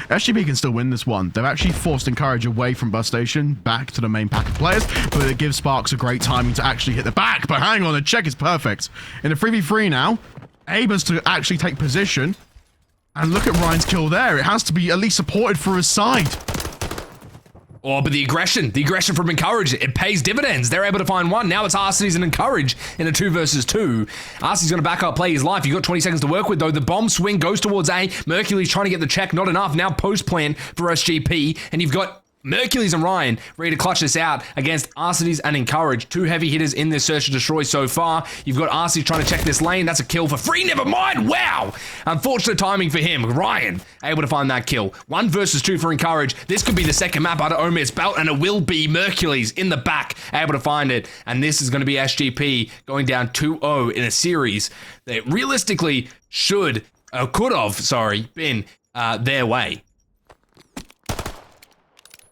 SGP can still win this one. They've actually forced Encourage away from Bus Station back to the main pack of players, but it gives Sparks a great timing to actually hit the back. But hang on, the check is perfect. In a 3v3 now, Abe has to actually take position. And look at Ryan's kill there. It has to be at least supported for his side. Oh, but the aggression from Encourage, it pays dividends. They're able to find one. Now it's Arsenes and Encourage in a 2 versus 2. Arsenes going to back up, play his life. You've got 20 seconds to work with, though. The bomb swing goes towards A. Mercury's trying to get the check. Not enough. Now post plan for SGP. And you've got Mercury's and Ryan ready to clutch this out against Arsenes and Encourage. 2 heavy hitters in this search and destroy so far. You've got Arsenes trying to check this lane. That's a kill for free. Never mind. Wow. Unfortunate timing for him. Ryan able to find that kill. 1 versus 2 for Encourage. This could be the second map out of OMiT's belt, and it will be. Mercury's in the back able to find it. And this is going to be SGP going down 2-0 in a series that realistically could have been their way.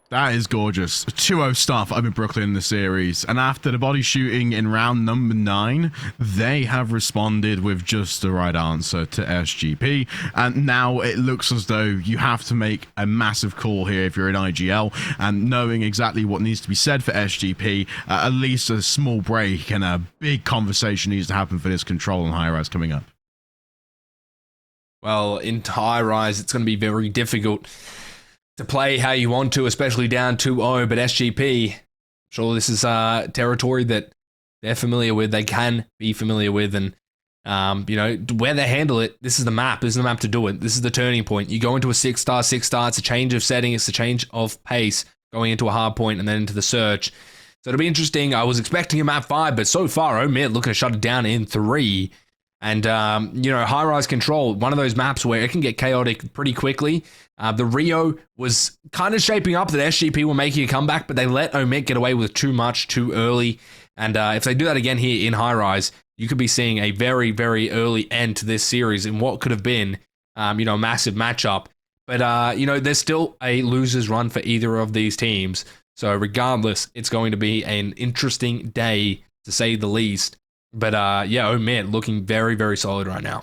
That is gorgeous. 2-0 stuff up in Brooklyn in the series. And after the body shooting in round number 9, they have responded with just the right answer to SGP. And now it looks as though you have to make a massive call here if you're in IGL. And knowing exactly what needs to be said for SGP, at least a small break and a big conversation needs to happen for this control and high rise coming up. Well, in high rise, it's going to be very difficult to play how you want to, especially down 2-0, but SGP, I'm sure this is territory that they're familiar with, they can be familiar with, and, where they handle it, this is the map. This is the map to do it. This is the turning point. You go into a 6-star, it's a change of setting, it's a change of pace, going into a hard point and then into the search. So it'll be interesting. I was expecting a map 5, but so far, OMiT looking to shut it down in 3. And, high-rise control, one of those maps where it can get chaotic pretty quickly. The Rio was kind of shaping up that SGP were making a comeback, but they let OMiT get away with too much too early. And if they do that again here in high-rise, you could be seeing a very, very early end to this series in what could have been, a massive matchup. But, there's still a loser's run for either of these teams. So regardless, it's going to be an interesting day, to say the least. But, OMiT looking very, very solid right now.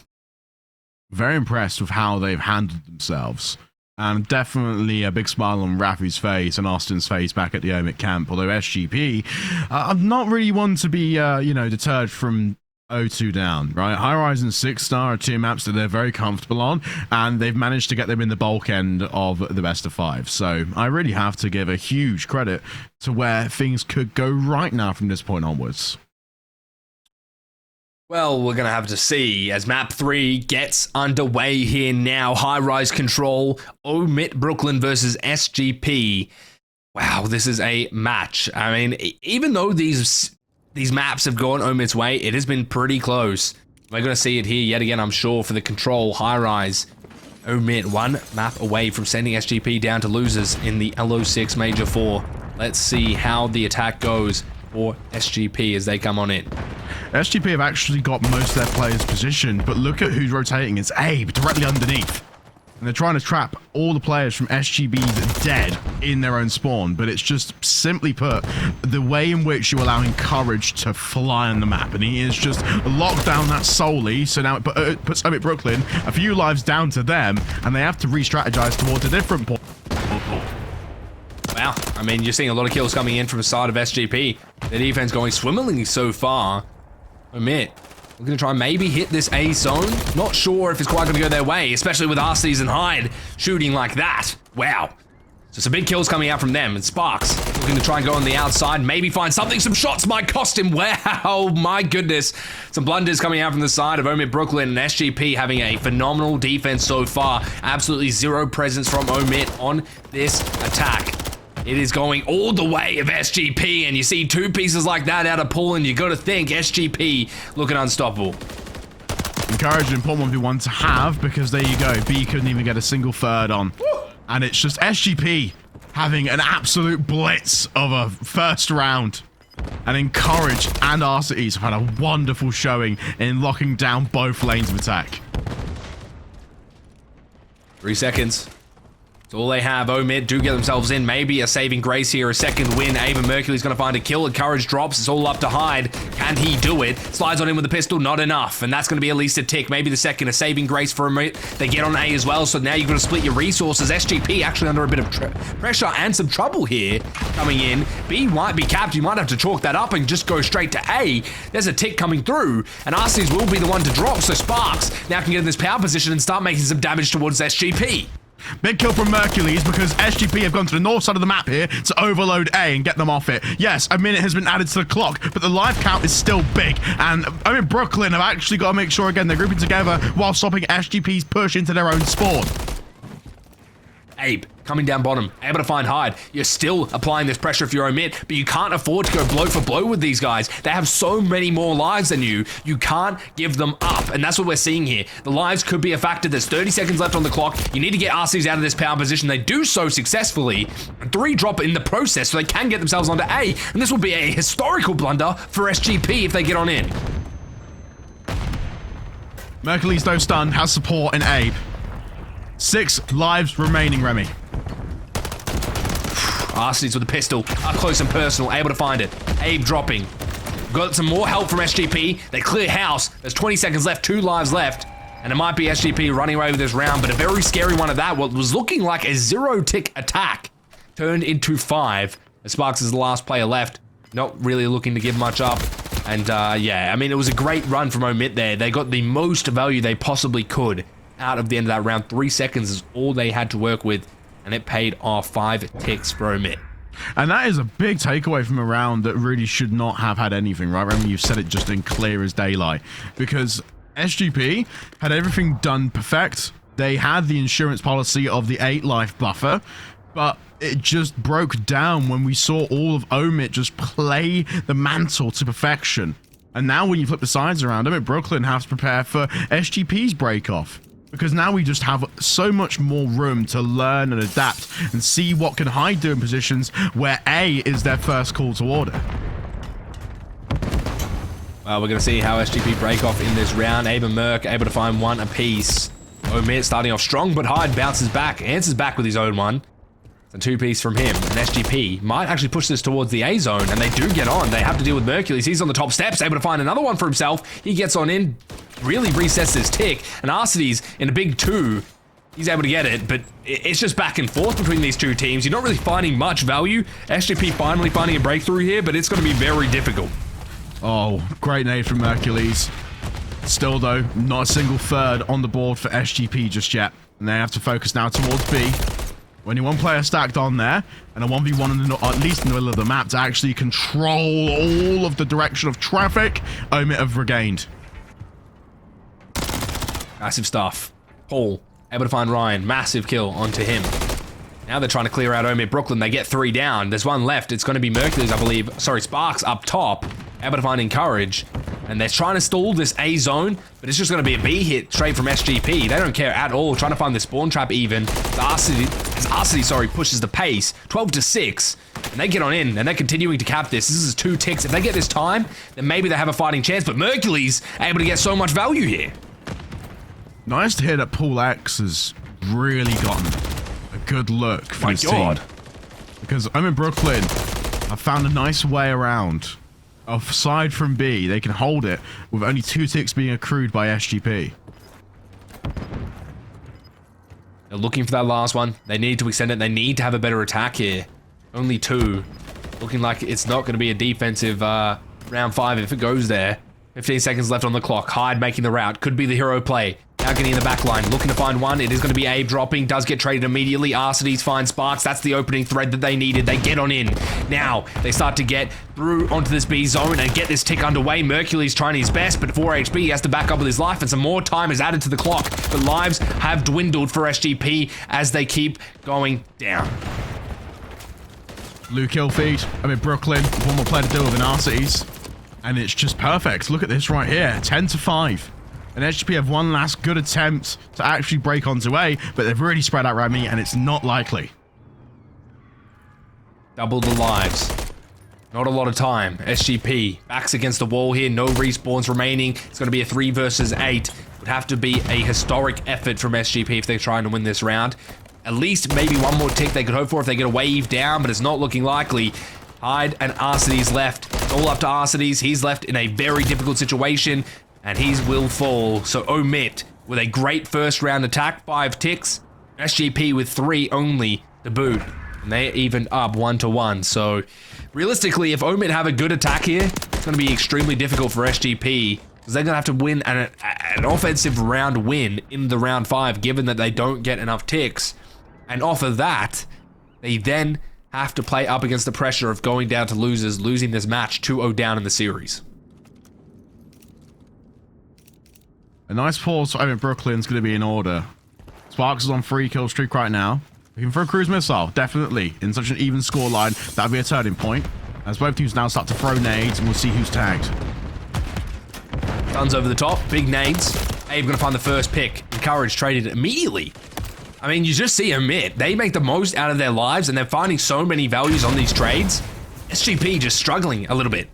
Very impressed with how they've handled themselves. And definitely a big smile on Rafi's face and Austin's face back at the OMiT camp. Although SGP, I'm not really one to be, deterred from 0-2 down, right? High Rise and 6-star are 2 maps that they're very comfortable on, and they've managed to get them in the bulk end of the best of 5. So I really have to give a huge credit to where things could go right now from this point onwards. Well, we're going to have to see as map 3 gets underway here now. High-rise control, OMiT Brooklyn versus SGP. Wow, this is a match. I mean, even though these maps have gone OMiT's way, it has been pretty close. We're going to see it here yet again, I'm sure, for the control. High-rise, OMiT 1 map away from sending SGP down to losers in the Lo6 Major 4. Let's see how the attack goes for SGP as they come on in. SGP have actually got most of their players positioned, but look at who's rotating. It's Abe directly underneath. And they're trying to trap all the players from SGB's dead in their own spawn, but it's just, simply put, the way in which you allow Encourage to fly on the map, and he is just locked down that solely, so now it puts OMiT Brooklyn a few lives down to them, and they have to re-strategize towards a different point. Wow, I mean, you're seeing a lot of kills coming in from the side of SGP. Their defense going swimmingly so far. OMiT, we're going to try and maybe hit this A zone. Not sure if it's quite going to go their way, especially with Arsenes and Hyde shooting like that. Wow. So some big kills coming out from them. And Sparks looking to try and go on the outside, maybe find something. Some shots might cost him. Wow, my goodness. Some blunders coming out from the side of OMiT Brooklyn, and SGP having a phenomenal defense so far. Absolutely zero presence from OMiT on this attack. It is going all the way of SGP, and you see 2 pieces like that out of pool, and you got to think SGP looking unstoppable. Encourage an important 1v1 to have, because there you go. B couldn't even get a single third on. Woo! And it's just SGP having an absolute blitz of a first round. And Encourage and Arsenes have had a wonderful showing in locking down both lanes of attack. 3 seconds. All they have. OMiT do get themselves in. Maybe a saving grace here, a second win. Ava Mercury's going to find a kill. Encourage drops. It's all up to Hyde. Can he do it? Slides on in with the pistol. Not enough. And that's going to be at least a tick. Maybe the second. A saving grace for OMiT. They get on A as well. So now you've got to split your resources. SGP actually under a bit of pressure and some trouble here coming in. B might be capped. You might have to chalk that up and just go straight to A. There's a tick coming through. And Arsenes will be the one to drop. So Sparks now can get in this power position and start making some damage towards SGP. Big kill from Mercules because SGP have gone to the north side of the map here to overload A and get them off it. Yes, a minute has been added to the clock, but the life count is still big. And I mean, Brooklyn have actually got to make sure, again, they're grouping together while stopping SGP's push into their own spawn. Abe, coming down bottom, able to find Hyde. You're still applying this pressure if you're OMiT, but you can't afford to go blow for blow with these guys. They have so many more lives than you. You can't give them up, and that's what we're seeing here. The lives could be a factor. There's 30 seconds left on the clock. You need to get RCs out of this power position. They do so successfully. 3 drop in the process, so they can get themselves onto A, and this will be a historical blunder for SGP if they get on in. Mercules, though, stunned, has support in Abe. 6 lives remaining, Remy. Arsenes with a pistol, up close and personal, able to find it. Abe dropping. Got some more help from SGP. They clear house. There's 20 seconds left, 2 lives left. And it might be SGP running away with this round, but a very scary one at that. What was looking like a 0-tick attack turned into 5. Sparks is the last player left. Not really looking to give much up. And yeah, I mean, it was a great run from OMiT there. They got the most value they possibly could out of the end of that round. 3 seconds is all they had to work with, and it paid off. 5 ticks for OMiT. And that is a big takeaway from a round that really should not have had anything, right? Remember, you've said it just in clear as daylight. Because SGP had everything done perfect. They had the insurance policy of the 8 life buffer, but it just broke down when we saw all of OMiT just play the mantle to perfection. And now when you flip the sides around, OMiT Brooklyn has to prepare for SGP's break-off. Because now we just have so much more room to learn and adapt and see what can Hyde do in positions where A is their first call to order. Well, we're going to see how SGP break off in this round. Abe and Merc able to find 1 apiece. OMiT starting off strong, but Hyde bounces back, answers back with his own one. It's a 2-piece from him, and SGP might actually push this towards the A zone, and they do get on. They have to deal with Mercules. He's on the top steps, able to find another one for himself. He gets on in, really resets his tick, and Arcides in a big 2. He's able to get it, but it's just back and forth between these 2 teams. You're not really finding much value. SGP finally finding a breakthrough here, but it's going to be very difficult. Oh, great nade from Mercules. Still, though, not a single third on the board for SGP just yet, and they have to focus now towards B. Only 1 player stacked on there, and a 1v1 at least in the middle of the map to actually control all of the direction of traffic. OMiT have regained. Massive stuff. Paul able to find Ryan. Massive kill onto him. Now they're trying to clear out OMiT Brooklyn. They get 3 down. There's 1 left. It's going to be Mercules, I believe. Sorry, Sparks up top. Able to find Encourage. And they're trying to stall this A zone, but it's just going to be a B hit straight from SGP. They don't care at all. Trying to find the spawn trap even. Arcity, pushes the pace. 12-6. And they get on in, and they're continuing to cap this. This is 2 ticks. If they get this time, then maybe they have a fighting chance. But Mercules able to get so much value here. Nice to hear that Pool X has really gotten a good look for his team. Because I'm in Brooklyn. I found a nice way around. Aside from B, they can hold it with only 2 ticks being accrued by SGP. They're looking for that last one. They need to extend it. They need to have a better attack here. Only 2. Looking like it's not going to be a defensive round 5 if it goes there. 15 seconds left on the clock. Hyde making the route. Could be the hero play. Now getting in the back line. Looking to find 1. It is going to be Abe dropping. Does get traded immediately. Arcides finds Sparks. That's the opening thread that they needed. They get on in. Now they start to get through onto this B zone and get this tick underway. Mercules trying his best, but 4 HP. He has to back up with his life, and some more time is added to the clock. The lives have dwindled for SGP as they keep going down. Blue kill feed. I'm in Brooklyn. 1 more player to deal with in Arcides. And it's just perfect. Look at this right here. 10-5. And SGP have 1 last good attempt to actually break onto A, but they've really spread out around me, and it's not likely. Double the lives. Not a lot of time. SGP backs against the wall here. No respawns remaining. It's going to be a 3 versus 8. Would have to be a historic effort from SGP if they're trying to win this round. At least maybe 1 more tick they could hope for if they get a wave down, but it's not looking likely. Hyde and Arcides left. It's all up to Arcides. He's left in a very difficult situation, and he will fall. So OMiT with a great first round attack, 5 ticks. SGP with 3 only to boot. And they're even up 1-1. So realistically, if OMiT have a good attack here, it's going to be extremely difficult for SGP, because they're going to have to win an offensive round win in the round 5, given that they don't get enough ticks. And off of that, they then have to play up against the pressure of going down to losers, losing this match 2-0 down in the series. A nice pause for OMiT Brooklyn's going to be in order. Sparks is on 3 kill streak right now. Looking for a cruise missile, definitely. In such an even scoreline, that'd be a turning point. As both teams now start to throw nades, and we'll see who's tagged. Guns over the top, big nades. Abe gonna find the first pick. Encourage traded immediately. I mean, you just see OMiT. They make the most out of their lives, and they're finding so many values on these trades. SGP just struggling a little bit.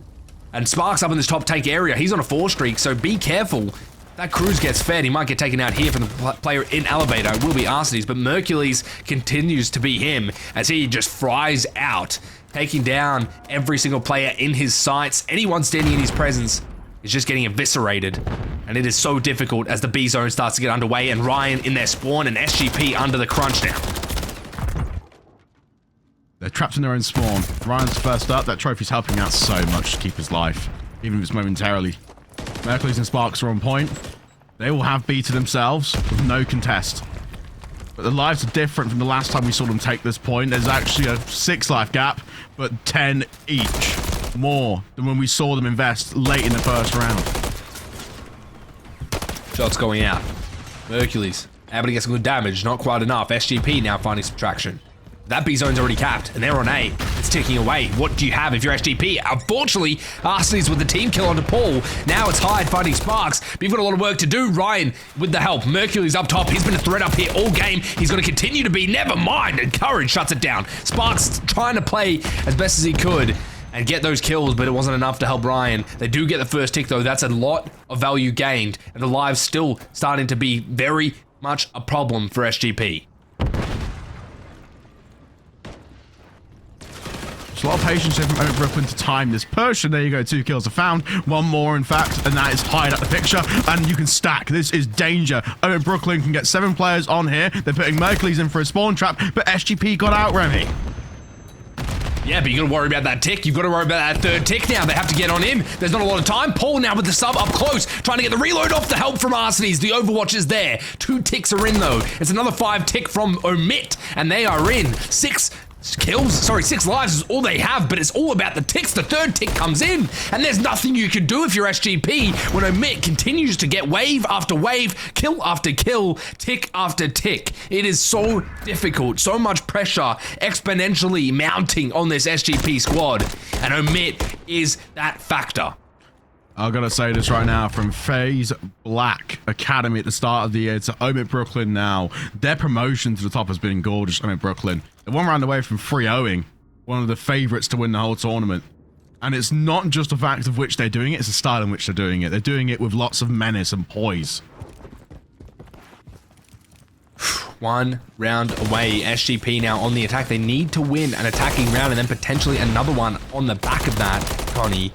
And Sparks up in this top tank area. He's on a 4 streak, so be careful. That cruise gets fed. He might get taken out here from the player in elevator. It will be Arsenes, but Mercules continues to be him as he just fries out, taking down every single player in his sights. Anyone standing in his presence is just getting eviscerated. And it is so difficult as the B zone starts to get underway and Ryan in their spawn and SGP under the crunch now. They're trapped in their own spawn. Ryan's first up. That trophy's helping out so much to keep his life, even if it's momentarily. Mercules and Sparks are on point. They will have B to themselves with no contest. But the lives are different from the last time we saw them take this point. There's actually a 6 life gap, but 10 each. More than when we saw them invest late in the first round. Shots going out. Mercules able to get some good damage, not quite enough. SGP now finding some traction. That B zone's already capped, and they're on A. It's ticking away. What do you have if you're SGP? Unfortunately, Arsenes with the team kill onto Paul. Now it's Hyde fighting Sparks, but you've got a lot of work to do. Ryan with the help. Mercules up top. He's been a threat up here all game. He's going to continue to be. Never mind. And Courage shuts it down. Sparks trying to play as best as he could and get those kills, but it wasn't enough to help Ryan. They do get the first tick, though. That's a lot of value gained, and the lives still starting to be very much a problem for SGP. There's a lot of patience here from OMiT Brooklyn to time this push, and there you go, 2 kills are found. 1 more, in fact, and that is Hyde at the picture, and you can stack. This is danger. OMiT Brooklyn can get 7 players on here. They're putting Mercules in for a spawn trap, but SGP got out, Remy. Yeah, but you gotta worry about that tick. You've got to worry about that 3rd tick now. They have to get on him. There's not a lot of time. Paul now with the sub up close, trying to get the reload off. The help from Arsenes. The Overwatch is there. 2 ticks are in, though. It's another 5 tick from OMiT, and they are in. 6 kills, sorry, 6 lives is all they have, but it's all about the ticks. The 3rd tick comes in, and there's nothing you can do if you're SGP when OMiT continues to get wave after wave, kill after kill, tick after tick. It is so difficult, so much pressure exponentially mounting on this SGP squad, and OMiT is that factor. I gotta say this right now, from FaZe Black Academy at the start of the year to OMiT Brooklyn now, their promotion to the top has been gorgeous. OMiT Brooklyn, they're 1 round away from 3-0ing, one of the favorites to win the whole tournament. And it's not just the fact of which they're doing it, it's the style in which they're doing it. They're doing it with lots of menace and poise. 1 round away. SGP now on the attack. They need to win an attacking round and then potentially another one on the back of that, Connie.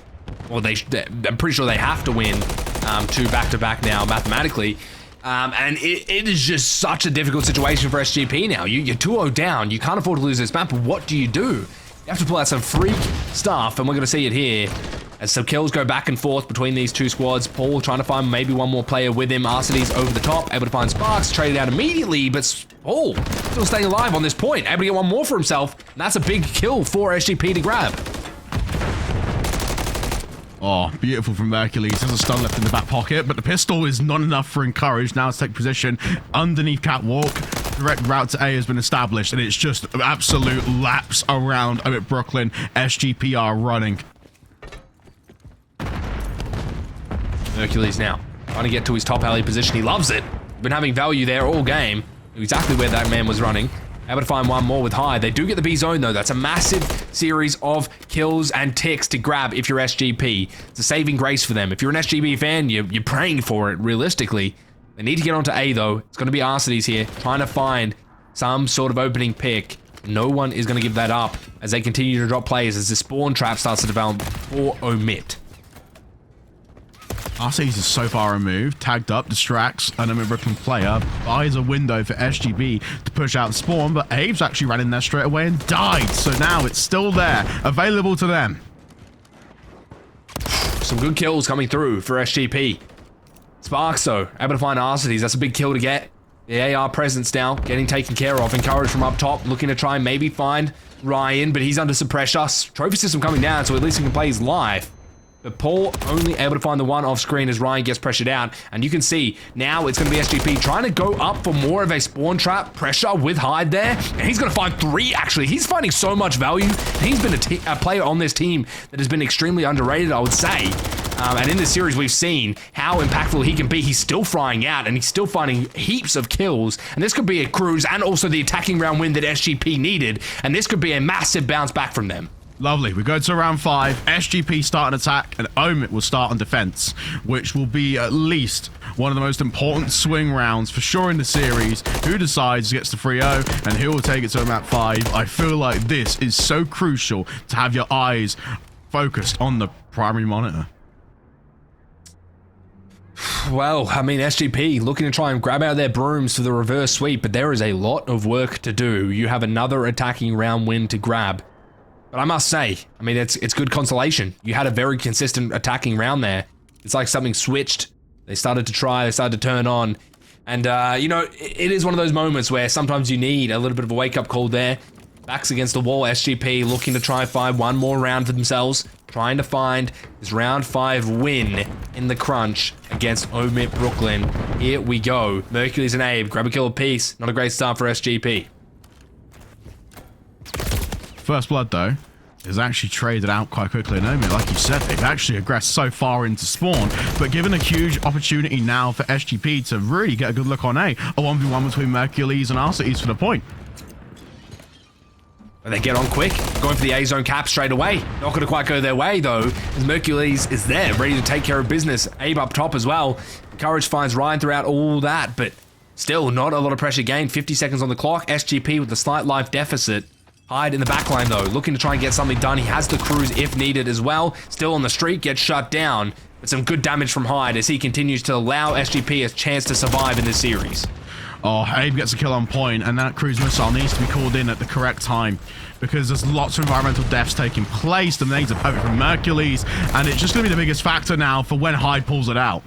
Well, I'm pretty sure they have to win 2 back-to-back now, mathematically. And it is just such a difficult situation for SGP now. You're 2-0 down. You can't afford to lose this map, but what do? You have to pull out some freak stuff, and we're going to see it here. As some kills go back and forth between these 2 squads. Paul trying to find maybe 1 more player with him. Arsenes over the top, able to find Sparks, traded out immediately, but Paul still staying alive on this point, able to get 1 more for himself. And that's a big kill for SGP to grab. Oh, beautiful from Mercules. There's a stun left in the back pocket, but the pistol is not enough for Encourage. Now to take position underneath Catwalk. Direct route to A has been established, and it's just absolute laps around OMiT Brooklyn. SGP are running. Mercules now trying to get to his top alley position. He loves it. Been having value there all game. Exactly where that man was running. Able to find 1 more with Hyde. They do get the B zone, though. That's a massive series of kills and ticks to grab if you're SGP. It's a saving grace for them. If you're an SGP fan, you're praying for it, realistically. They need to get onto A, though. It's going to be Arsenes here, trying to find some sort of opening pick. No one is going to give that up as they continue to drop players as the spawn trap starts to develop for OMiT. Arsenes is so far removed, tagged up, distracts an OMiT Brooklyn player, buys a window for SGB to push out the spawn, but Abe's actually ran in there straight away and died, so now it's still there, available to them. Some good kills coming through for SGP. Sparks, though, able to find Arsenes. That's a big kill to get. The AR presence now getting taken care of. Encouraged from up top, looking to try and maybe find Ryan, but he's under some pressure. Trophy system coming down, so at least he can play his life. But Paul only able to find the one off screen as Ryan gets pressured out. And you can see now it's going to be SGP trying to go up for more of a spawn trap pressure with Hyde there. And he's going to find 3, actually. He's finding so much value. He's been a player on this team that has been extremely underrated, I would say. And in this series, we've seen how impactful he can be. He's still flying out, and he's still finding heaps of kills. And this could be a cruise and also the attacking round win that SGP needed. And this could be a massive bounce back from them. Lovely. We go to round 5. SGP start an attack, and OMiT will start on defense, which will be at least one of the most important swing rounds for sure in the series. Who decides gets the 3-0, and who will take it to map 5? I feel like this is so crucial to have your eyes focused on the primary monitor. Well, I mean, SGP looking to try and grab out their brooms for the reverse sweep, but there is a lot of work to do. You have another attacking round win to grab. But I must say, I mean, it's good consolation. You had a very consistent attacking round there. It's like something switched. They started to try, they started to turn on. And, you know, it is one of those moments where sometimes you need a little bit of a wake-up call there. Backs against the wall, SGP looking to try and find one more round for themselves. Trying to find this round 5 win in the crunch against OMiT Brooklyn. Here we go. Mercury's and Abe, grab a kill apiece. Not a great start for SGP. First blood, though, is actually traded out quite quickly. And OMiT, like you said, they've actually aggressed so far into spawn, but given a huge opportunity now for SGP to really get a good look on A 1v1 between Mercules and Arcites for the point. But they get on quick, going for the A-zone cap straight away. Not going to quite go their way, though, as Mercules is there, ready to take care of business. Abe up top as well. Courage finds Ryan throughout all that, but still not a lot of pressure gained. 50 seconds on the clock. SGP with a slight life deficit. Hyde in the backline, though, looking to try and get something done. He has the cruise if needed as well. Still on the street, gets shut down. But some good damage from Hyde as he continues to allow SGP a chance to survive in this series. Oh, Abe gets a kill on point, and that cruise missile needs to be called in at the correct time because there's lots of environmental deaths taking place. The nades are perfect from Mercules, and it's just going to be the biggest factor now for when Hyde pulls it out.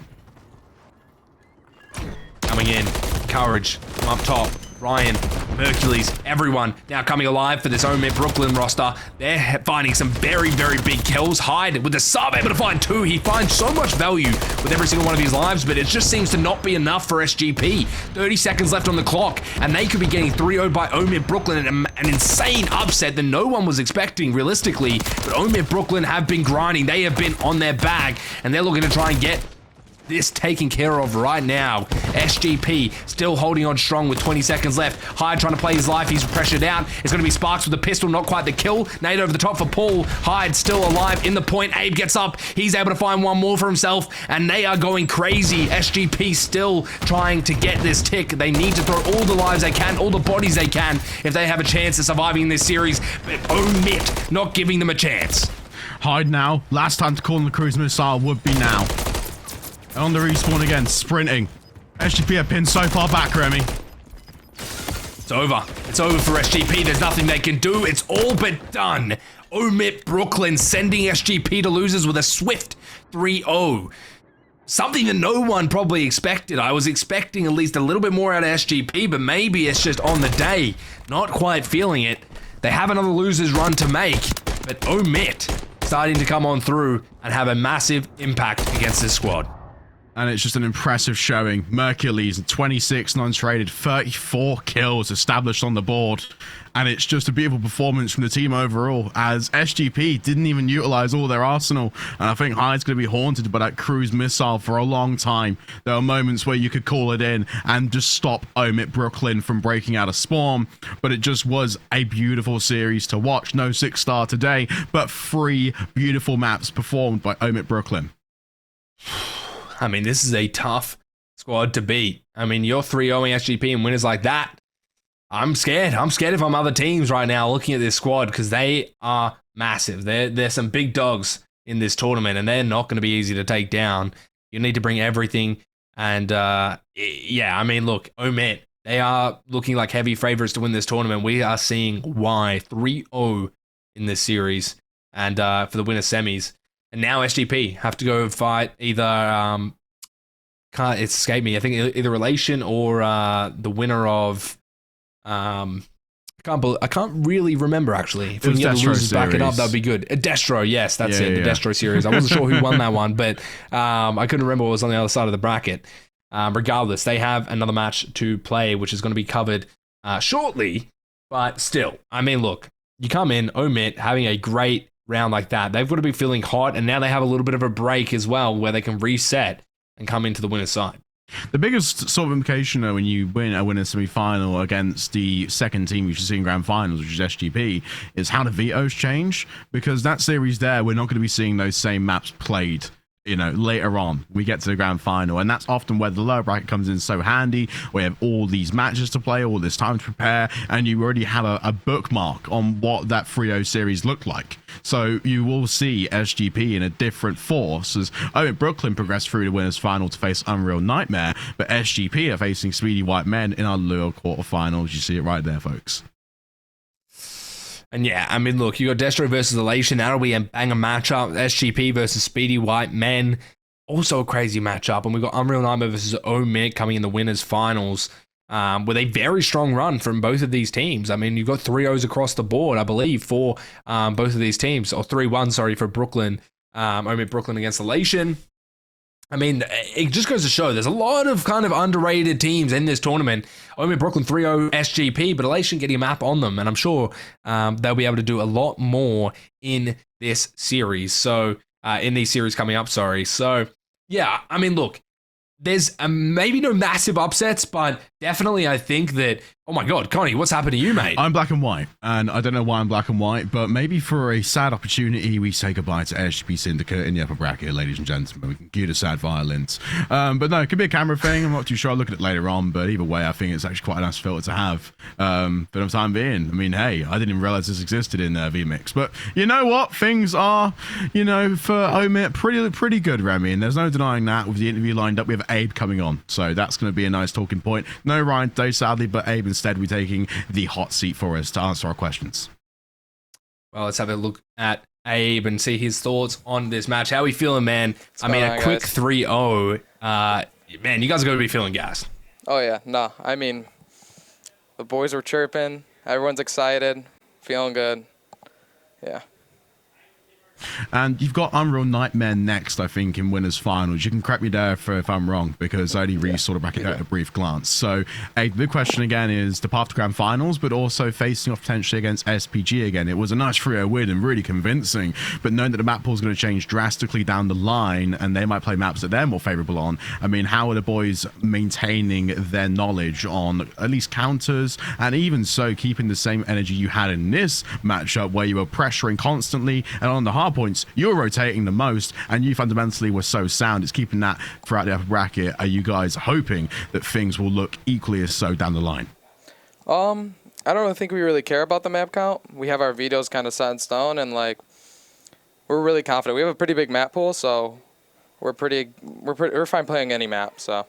Coming in, Courage from up top. Ryan, Mercules, everyone now coming alive for this OMiT Brooklyn roster. They're finding some very, very big kills. Hyde with the sub, able to find 2. He finds so much value with every single one of his lives, but it just seems to not be enough for SGP. 30 seconds left on the clock, and they could be getting 3-0 by OMiT Brooklyn, an insane upset that no one was expecting realistically. But OMiT Brooklyn have been grinding. They have been on their bag, and they're looking to try and get this taken care of right now. SGP still holding on strong with 20 seconds left. Hyde trying to play his life. He's pressured out. It's going to be Sparks with a pistol. Not quite the kill. Nade over the top for Paul. Hyde still alive in the point. Abe gets up. He's able to find one more for himself. And they are going crazy. SGP still trying to get this tick. They need to throw all the lives they can, all the bodies they can, if they have a chance of surviving this series. But OMiT not giving them a chance. Hyde now. Last time to call on the cruise missile would be now. And on the respawn again, sprinting. SGP are pinned so far back, Remy. It's over. It's over for SGP. There's nothing they can do. It's all but done. OMiT Brooklyn sending SGP to losers with a swift 3-0. Something that no one probably expected. I was expecting at least a little bit more out of SGP, but maybe it's just on the day. Not quite feeling it. They have another losers run to make, but OMiT starting to come on through and have a massive impact against this squad. And it's just an impressive showing. Mercules, 26 non-traded, 34 kills established on the board. And it's just a beautiful performance from the team overall, as SGP didn't even utilize all their arsenal. And I think Hyde's going to be haunted by that cruise missile for a long time. There are moments where you could call it in and just stop OMiT Brooklyn from breaking out of spawn. But it just was a beautiful series to watch. No 6-star today, but 3 beautiful maps performed by OMiT Brooklyn. I mean, this is a tough squad to beat. I mean, you're 3-0ing SGP and winners like that. I'm scared. I'm scared if I'm other teams right now looking at this squad because they are massive. There's some big dogs in this tournament and they're not going to be easy to take down. You need to bring everything. And yeah, I mean, look, OMiT, they are looking like heavy favorites to win this tournament. We are seeing why 3-0 in this series and for the winner semis. And now SGP have to go fight either can't escape me. I think either Relation or the winner of I can't really remember actually. If we can get the losers back it up, that'd be good. Destro, yes, that's it. The Destro series. I wasn't sure who won that one, but I couldn't remember what was on the other side of the bracket. Regardless, they have another match to play, which is going to be covered shortly. But still, I mean, look, you come in, OMiT, having a great round like that. They've got to be feeling hot, and now they have a little bit of a break as well, where they can reset and come into the winner's side. The biggest sort of implication though, when you win a semi-final against the second team you should see in grand finals, which is SGP, is how the vetoes change, because that series there, we're not going to be seeing those same maps played, you know, later on we get to the grand final, and that's often where the lower bracket comes in so handy. We have all these matches to play, all this time to prepare, and you already have a bookmark on what that 3-0 series looked like. So you will see SGP in a different force as Brooklyn progressed through the winners final to face Unreal Nightmare, but SGP are facing Speedy White Men in our lower quarterfinals. You see it right there, folks. And yeah, I mean, look, you got Destro versus Elation. That'll be a banger matchup. SGP versus Speedy White Men. Also a crazy matchup. And we got Unreal Nightmare versus OMiT coming in the winners finals with a very strong run from both of these teams. I mean, you've got 3-0s across the board, I believe, for both of these teams. Or 3-1, sorry, for Brooklyn. OMiT Brooklyn against Elation. I mean, it just goes to show there's a lot of kind of underrated teams in this tournament. OMiT Brooklyn 3-0 SGP, but Elation getting a map on them, and I'm sure they'll be able to do a lot more in this series. So, in these series coming up, sorry. So, yeah, I mean, look, there's maybe no massive upsets, but definitely I think that, oh my God, Connie, what's happened to you, mate? I'm black and white, and I don't know why I'm black and white, but maybe for a sad opportunity, we say goodbye to SGP Syndicate in the upper bracket, ladies and gentlemen. We can cue the sad violence. But no, it could be a camera thing. I'm not too sure. I'll look at it later on, but either way, I think it's actually quite a nice filter to have. For the time being, I mean, hey, I didn't even realize this existed in VMix, but you know what? Things are, you know, for OMiT, pretty good, Remy, and there's no denying that. With the interview lined up, we have Abe coming on, so that's going to be a nice talking point. No Ryan today, sadly, but Abe instead will be taking the hot seat for us to answer our questions. Well, let's have a look at Abe and see his thoughts on this match. How are we feeling, man? I mean, a quick 3-0. Man, you guys are going to be feeling gassed. Oh, yeah. No, I mean, the boys were chirping. Everyone's excited. Feeling good. Yeah. And you've got Unreal Nightmare next, I think, in winners finals. You can correct me there if I'm wrong, because I only really saw the bracket at a brief glance. So the big question again is the path to grand finals, but also facing off potentially against SPG again. It was a nice 3-0 win and really convincing, but knowing that the map pool is going to change drastically down the line and they might play maps that they're more favorable on. I mean, how are the boys maintaining their knowledge on at least counters, and even so keeping the same energy you had in this matchup where you were pressuring constantly, and on the hard points you were rotating the most, and you fundamentally were so sound. It's keeping that throughout the upper bracket. Are you guys hoping that things will look equally as so down the line? I don't really think we really care about the map count. We have our vetoes kind of set in stone, and like we're really confident. We have a pretty big map pool, so we're fine playing any map. So.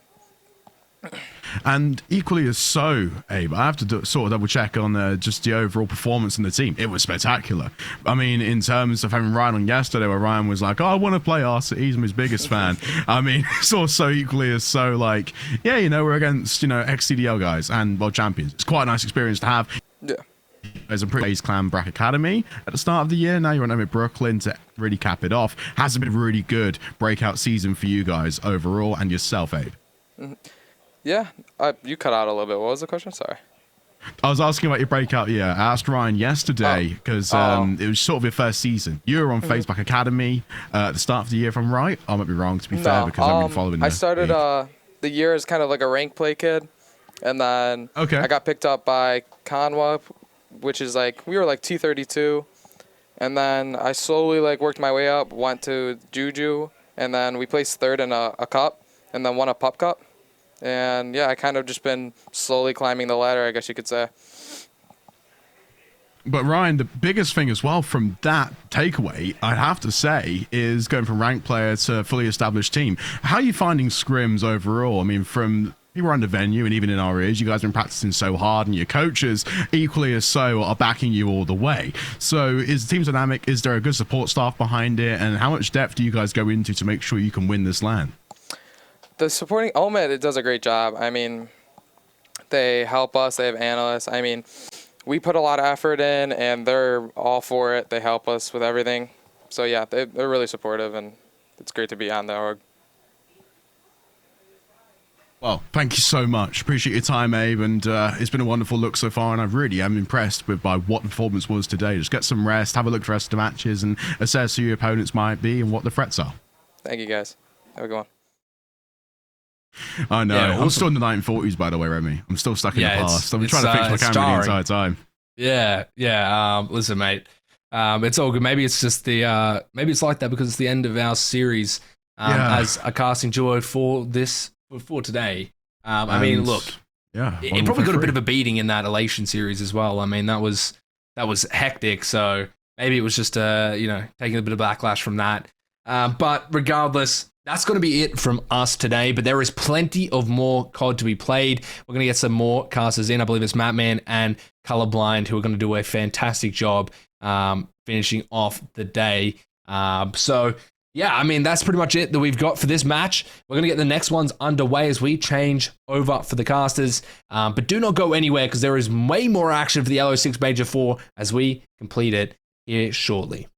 And equally as so, Abe, I have to sort of double check on just the overall performance in the team. It was spectacular. I mean, in terms of having Ryan on yesterday, where Ryan was like, oh, I want to play us. He's my biggest fan. I mean, it's also equally as so like, yeah, you know, we're against, you know, ex-CDL guys and world champions. It's quite a nice experience to have. Yeah. There's a pretty Clan Brack Academy at the start of the year. Now you're on OMiT Brooklyn to really cap it off. Has been a really good breakout season for you guys overall and yourself, Abe. Mm-hmm. Yeah, you cut out a little bit. What was the question? Sorry. I was asking about your breakout year. I asked Ryan yesterday because it was sort of your first season. You were on Facebook Academy at the start of the year, if I'm right. I might be wrong, to be fair, because I've been following. I started the year as kind of like a rank play kid, and then I got picked up by Conwa, which is like we were like 232, and then I slowly like worked my way up, went to Juju, and then we placed third in a cup, and then won a pup cup. And yeah, I kind of just been slowly climbing the ladder, I guess you could say. But Ryan, the biggest thing as well from that takeaway, I'd have to say, is going from ranked player to fully established team. How are you finding scrims overall? I mean, from people around the venue and even in our ears, you guys have been practicing so hard, and your coaches equally as so are backing you all the way. So is the team dynamic? Is there a good support staff behind it? And how much depth do you guys go into to make sure you can win this LAN? The supporting OMiT, it does a great job. I mean, they help us. They have analysts. I mean, we put a lot of effort in, and they're all for it. They help us with everything. So yeah, they're really supportive, and it's great to be on the org. Well, thank you so much. Appreciate your time, Abe, and it's been a wonderful look so far, and I really am impressed by what the performance was today. Just get some rest, have a look at the rest of the matches, and assess who your opponents might be and what the threats are. Thank you, guys. Have a good one. I know. Yeah, I'm still in the 1940s, by the way, Remy. I'm still stuck in the past. I've been trying to fix my camera the entire time. Yeah. Listen, mate. It's all good. Maybe it's just maybe it's like that because it's the end of our series as a casting duo for today. I mean, look, it probably got a bit of a beating in that Elation series as well. I mean, that was hectic. So maybe it was just taking a bit of backlash from that. But regardless, that's going to be it from us today, but there is plenty of more COD to be played. We're going to get some more casters in. I believe it's Mattman and Colorblind who are going to do a fantastic job finishing off the day. So, yeah, I mean, that's pretty much it that we've got for this match. We're going to get the next ones underway as we change over for the casters. But do not go anywhere because there is way more action for the Lo6 Major 4 as we complete it here shortly.